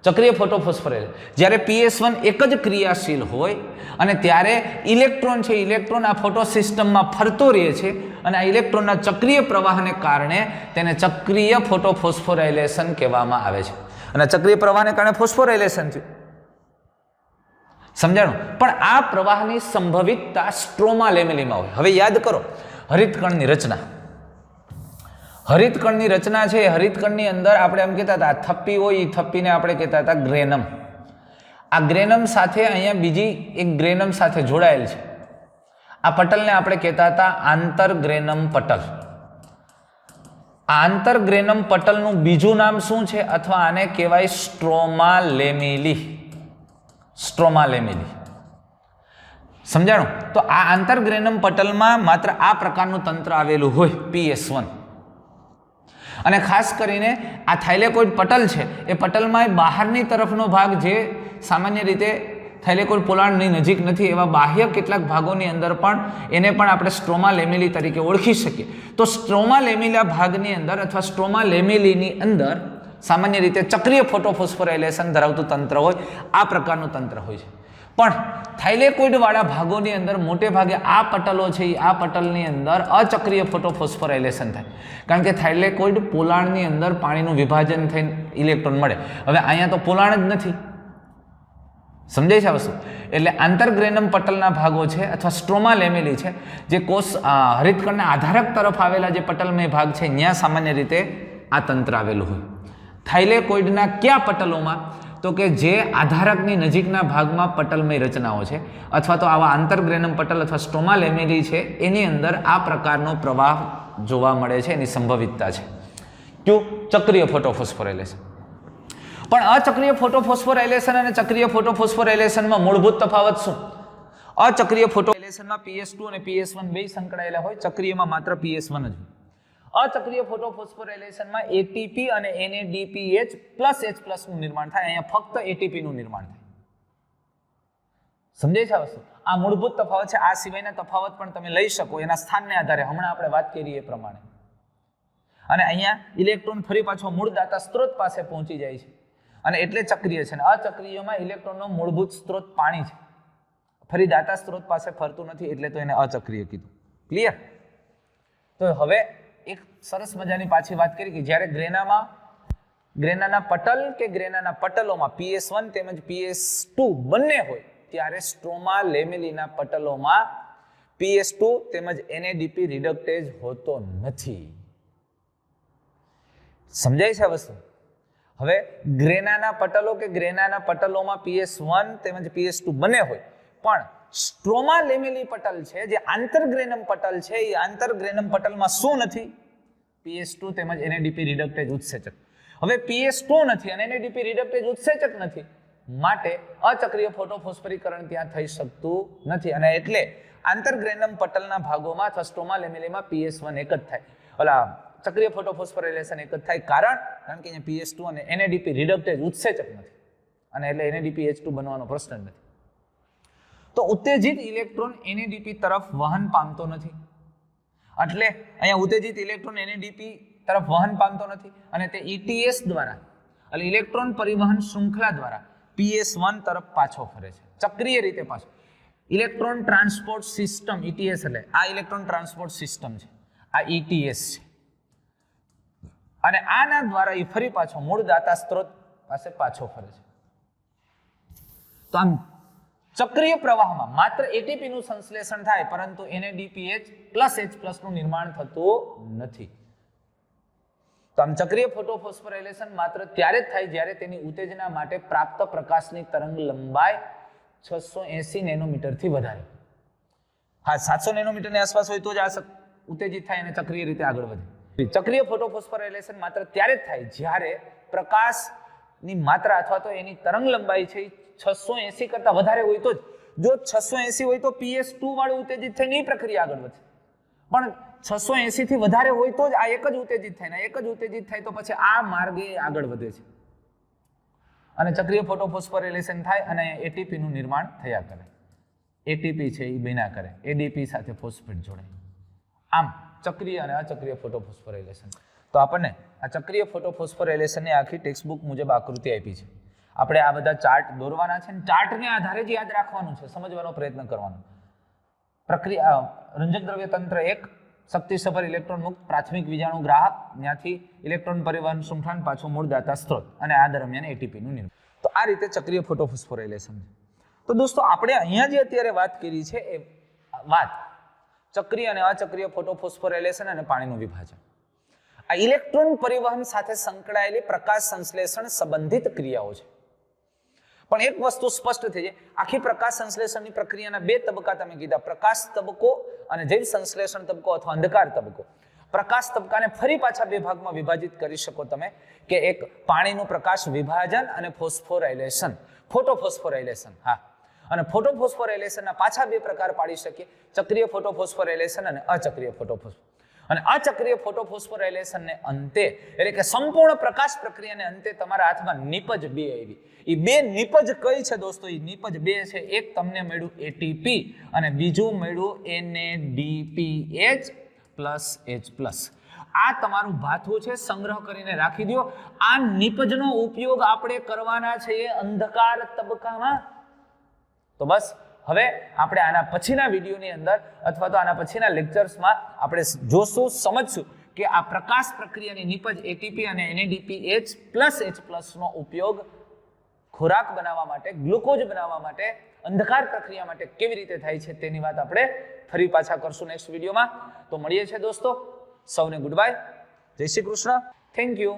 Speaker 1: ચક્રીય ફોટોફોસ્ફોરાઇલેશન. જ્યારે PS1 એક જ ક્રિયાશીલ હોય અને ત્યારે ઇલેક્ટ્રોન છે, ઇલેક્ટ્રોન આ ફોટો સિસ્ટમમાં ફરતો રહે છે અને આ ઇલેક્ટ્રોનના ચક્રીય પ્રવાહને કારણે તેને ચક્રીય ફોટોફોસ્ફોરાઇલેશન કહેવામાં આવે છે. અને ચક્રીય પ્રવાહને કારણે ફોસ્ફોરાઇલેશન છે, સમજાણું? પણ આ પ્રવાહની સંભવિતતા સ્ટ્રોમા લેમેલીમાં હોય. હવે યાદ કરો હરિતકણની રચના. હરિતકણની રચના છે, હરિતકણની અંદર આપણે એમ કહેતા હતા થપ્પી હોય, એ થપ્પીને આપણે કહેતા હતા ગ્રેનમ. આ ગ્રેનમ સાથે અહીંયા બીજી એક ગ્રેનમ સાથે જોડાયેલ છે. આ પટલને આપણે કહેતા હતા આંતરગ્રેનમ પટલ. આ આંતરગ્રેનમ પટલનું બીજું નામ શું છે? અથવા આને કહેવાય સ્ટ્રોમા લેમેલી. સ્ટ્રોમા લેમેલી, સમજાણું? તો આ આંતરગ્રેનમ પટલમાં માત્ર આ પ્રકારનું તંત્ર આવેલું હોય PS1. અને ખાસ કરીને આ થાઇલેકોઇડ પટલ છે, એ પટલમાં બહારની તરફનો ભાગ જે સામાન્ય રીતે થાઇલેકોઇડ પોલાણની નજીક નથી એવા બાહ્ય કેટલાક ભાગોની અંદર પણ એને પણ આપણે સ્ટ્રોમા લેમેલી તરીકે ઓળખી શકીએ. તો સ્ટ્રોમા લેમેલા ભાગની અંદર અથવા સ્ટ્રોમા લેમેલીની અંદર સામાન્ય રીતે ચક્રીય ફોટોફોસ્ફોરાઇલેશન ધરાવતું તંત્ર હોય, આ પ્રકારનું તંત્ર હોય છે. પણ થાઇલેકોઇડવાળા ભાગોની અંદર મોટે ભાગે આ પટલો છે, આ પટલની અંદર અચક્રીય ફોટોફોસ્ફોરાઇલેશન થાય, કારણ કે થાઇલેકોઇડ પોલાણની અંદર પાણીનું વિભાજન થઈને ઇલેક્ટ્રોન મળે. હવે અહીંયા તો પોલાણ જ નથી, સમજાય છે આ વસ્તુ? એટલે આંતરગ્રેનમ પટલના ભાગો છે અથવા સ્ટ્રોમા લેમેલી છે, જે કોષ હરિતકણના આધારક તરફ આવેલા જે પટલમય ભાગ છે, ત્યાં સામાન્ય રીતે આ તંત્ર આવેલું હોય. થાઇલેકોઇડના કયા પટલોમાં? તો કે જે આધારકની નજીકના ભાગમાં પટલમય રચનાઓ છે અથવા તો આવા આંતરગ્રેનમ પટલ અથવા સ્ટ્રોમા લેમેલી છે એની અંદર આ પ્રકારનો પ્રવાહ જોવા મળે છે, એની સંભવિતતા છે. કયું? ચક્રીય ફોટોફોસ્ફોરાયલેશન. પણ અચક્રીય ફોટોફોસ્ફોરાયલેશન અને ચક્રીય ફોટોફોસ્ફોરાયલેશનમાં મૂળભૂત તફાવત શું? અચક્રીય ફોટોફોસ્ફોરાયલેશનમાં PS2 અને PS1 બે સંકળાયેલા હોય, ચક્રીયમાં માત્ર PS1 જ. અચક્રીય ફોટોફોસ્ફોરાયલેશનમાં ATP અને NADPH+H+ નું નિર્માણ થાય. અહીંયા ફક્ત ATP નું નિર્માણ થાય. સમજાય છે આ વસ્તુ? આ મૂળભૂત તફાવત છે. આ સિવાયના તફાવત પણ તમે લઈ શકો એના સ્થાનને આધારે, હમણાં આપણે વાત કરી એ પ્રમાણે. અને અહીંયા ઇલેક્ટ્રોન ફરી પાછો મૂળ દાતા સ્ત્રોત પાસે પહોંચી જાય છે અને એટલે ચક્રીય છે. અને અચક્રીયમાં ઇલેક્ટ્રોનનો મૂળભૂત સ્ત્રોત પાણી છે, ફરી દાતા સ્ત્રોત પાસે ફરતું નથી, એટલે તો એને અચક્રીય કીધું. ક્લિયર? તો હવે એક સરસ મજાની પાછી વાત કરી કે જ્યારે ગ્રેનાના પટલ કે ગ્રેનાના પટલોમાં PS1 તેમજ PS2 બંને હોય ત્યારે સ્ટ્રોમા લેમેલીના પટલોમાં PS2 તેમજ NADP રિડક્ટેજ હોતો નથી. સમજાય છે આ વસ્તુ? હવે ગ્રેનાના પટલો કે ગ્રેનાના પટલોમાં PS1 તેમજ PS2 બંને હોય, પણ સ્ટ્રોમા લેમેલી પટલ છે જે આંતરગ્રેનમ પટલ છે, એ આંતરગ્રેનમ પટલમાં શું નથી? PS2 તેમજ NADP રિડક્ટેજ ઉત્સેચક. હવે PS2 નથી અને NADP રિડક્ટેજ ઉત્સેચક નથી, માટે અચક્રીય ફોટોફોસ્ફરીકરણ ત્યાં થઈ શકતું નથી. અને એટલે આંતરગ્રેનમ પટલના ભાગોમાં અથવા સ્ટ્રોમા લેમેલીમાં PS1 એક જ થાય, ઓલા ચક્રીય ફોટોફોસ્ફોરાયલેશન એક જ થાય. કારણ કે અહીંયા PS2 અને NADP રિડક્ટેજ ઉત્સેચક નથી, અને એટલે NADPH2 બનવાનો પ્રશ્ન જ નથી. તો ઉત્તેજિત ઇલેક્ટ્રોન NADP તરફ વહન પામતો નથી, એટલે અહીંયા ઉત્તેજિત ઇલેક્ટ્રોન NADP તરફ વહન પામતો નથી અને તે ETS દ્વારા, એટલે ઇલેક્ટ્રોન પરિવહન શૃંખલા દ્વારા PS1 તરફ પાછો ફરે છે, ચક્રીય રીતે પાછો. ઇલેક્ટ્રોન ટ્રાન્સપોર્ટ સિસ્ટમ ETS, એટલે આ ઇલેક્ટ્રોન ટ્રાન્સપોર્ટ સિસ્ટમ છે, આ ETS છે. અને આના દ્વારા એ ફરી પાછો મૂળ દાતા સ્ત્રોત પાસે પાછો ફરે છે. તો આમ ચક્રીય પ્રવાહમાં માત્ર ATP નું સંશ્લેષણ થાય, પરંતુ NADPH+H+ નું નિર્માણ થતું નથી. તો આમ ચક્રીય ફોટોફોસ્ફોરાયલેશન માત્ર ત્યારે જ થાય જ્યારે તેની ઉત્તેજના માટે પ્રાપ્ત પ્રકાશની તરંગ લંબાઈ 680 નેનોમીટરથી વધારે. હા, 700 નેનોમીટરની આસપાસ હોય તો જ આ ઉત્તેજિત થાય અને ચક્રીય રીતે આગળ વધે. ચક્રીય ફોટોફોસ્ફોરાયલેશન માત્ર ત્યારે જ થાય જ્યારે પ્રકાશની માત્રા અથવા તો એની તરંગ લંબાઈ છે 680 કરતા વધારે હોય તો જ. જો 680 હોય તો PS2 વાળું ઉત્તેજિત થઈને એ પ્રક્રિયા આગળ વધે, પણ 680 થી વધારે હોય તો જ આ એક જ ઉત્તેજિત થાય, ને એક જ ઉત્તેજિત થાય તો પછી આ માર્ગે આગળ વધે છે અને ચક્રીય ફોટોફોસ્ફોરાયલેશન થાય અને ATP નું નિર્માણ થયા કરે. ATP છે એ બન્યા કરે, ADP સાથે ફોસ્ફેટ જોડાય. આમ ચક્રીય અને અચક્રીય ફોટોફોસ્ફોરાયલેશન. તો આપણને આ ચક્રીય ફોટોફોસ્ફોરાયલેશનની આખી ટેક્સ્ટબુક મુજબ આકૃતિ આપી છે. આપણે આ બધા ચાર્ટ દોરવાના છે, ચાર્ટને આધારે જ યાદ રાખવાનું છે, સમજવાનો પ્રયત્ન કરવાનો. પ્રક્રિયા રંજક દ્રવ્ય તંત્ર 1, શક્તિસભર ઇલેક્ટ્રોન મુક્ત પ્રાથમિક વિજાણુ ગ્રાહક, ત્યાંથી ઇલેક્ટ્રોન પરિવહન શૃંખલા પાછો મૂળ દાતા સ્ત્રોત, અને આ દરમિયાન ATP નું નિર્માણ. તો આ રીતે ચક્રીય ફોટોફોસ્ફોરાયલેશન છે. તો દોસ્તો આપણે અહીંયા જે અત્યારે વાત કરી છે એ વાત ચક્રીય અને અચક્રીય ફોટોફોસ્ફોરાયલેશન અને પાણીનું વિભાજન. આ ઇલેક્ટ્રોન પરિવહન સાથે સંકળાયેલી પ્રકાશ સંશ્લેષણ સંબંધિત ક્રિયાઓ છે. પણ એક વસ્તુ સ્પષ્ટ થઈ જાય, આખી પ્રકાશ સંશ્લેષણની પ્રક્રિયાના બે તબક્કા તમે કીધા, પ્રકાશ તબક્કો અને જૈવ સંશ્લેષણ તબક્કો અથવા અંધકાર તબક્કો. પ્રકાશ તબક્કાને ફરી પાછા બે ભાગમાં વિભાજિત કરી શકો તમે, કે એક પાણીનું પ્રકાશ વિભાજન અને ફોસ્ફોરાયલેશન, ફોટોફોસ્ફોરાયલેશન. હા, અને ફોટોફોસ્ફોરાયલેશનના પાછા બે પ્રકાર પાડી શકીએ, ચક્રીય ફોટોફોસ્ફોરાયલેશન અને અચક્રીય ફોટોફોસ્ફોરાયલેશન. અને અચક્રીય ફોટોફોસ્ફોરાયલેશનને અંતે, એટલે કે સંપૂર્ણ પ્રકાશ પ્રક્રિયાને અંતે તમારા હાથમાં નિપજ 2 આવી. એ બે નિપજ કઈ છે દોસ્તો? એ નિપજ 2 છે. એક તમને મળ્યું ATP અને બીજું મળ્યું NADPH+H+. આ તમારું ભાથું છે, સંગ્રહ કરીને રાખી દો. આ નિપજનો ઉપયોગ આપણે કરવાના છે અંધકાર તબક્કામાં. તો બસ હવે આપણે આના પછીના વિડીયોની અંદર અથવા તો આના પછીના લેક્ચર્સમાં આપણે જોશું, સમજશું કે આ પ્રકાશ પ્રક્રિયાની નિપજ ATP અને NADPH+H+ નો ઉપયોગ ખોરાક બનાવવા માટે, ગ્લુકોઝ બનાવવા માટે, અંધકાર પ્રક્રિયા માટે કેવી રીતે થાય છે તેની વાત આપણે ફરી પાછા કરશું નેક્સ્ટ વિડીયોમાં. તો મળીએ છીએ દોસ્તો, સૌને ગુડ બાય, જય શ્રી કૃષ્ણ, થેન્ક યુ.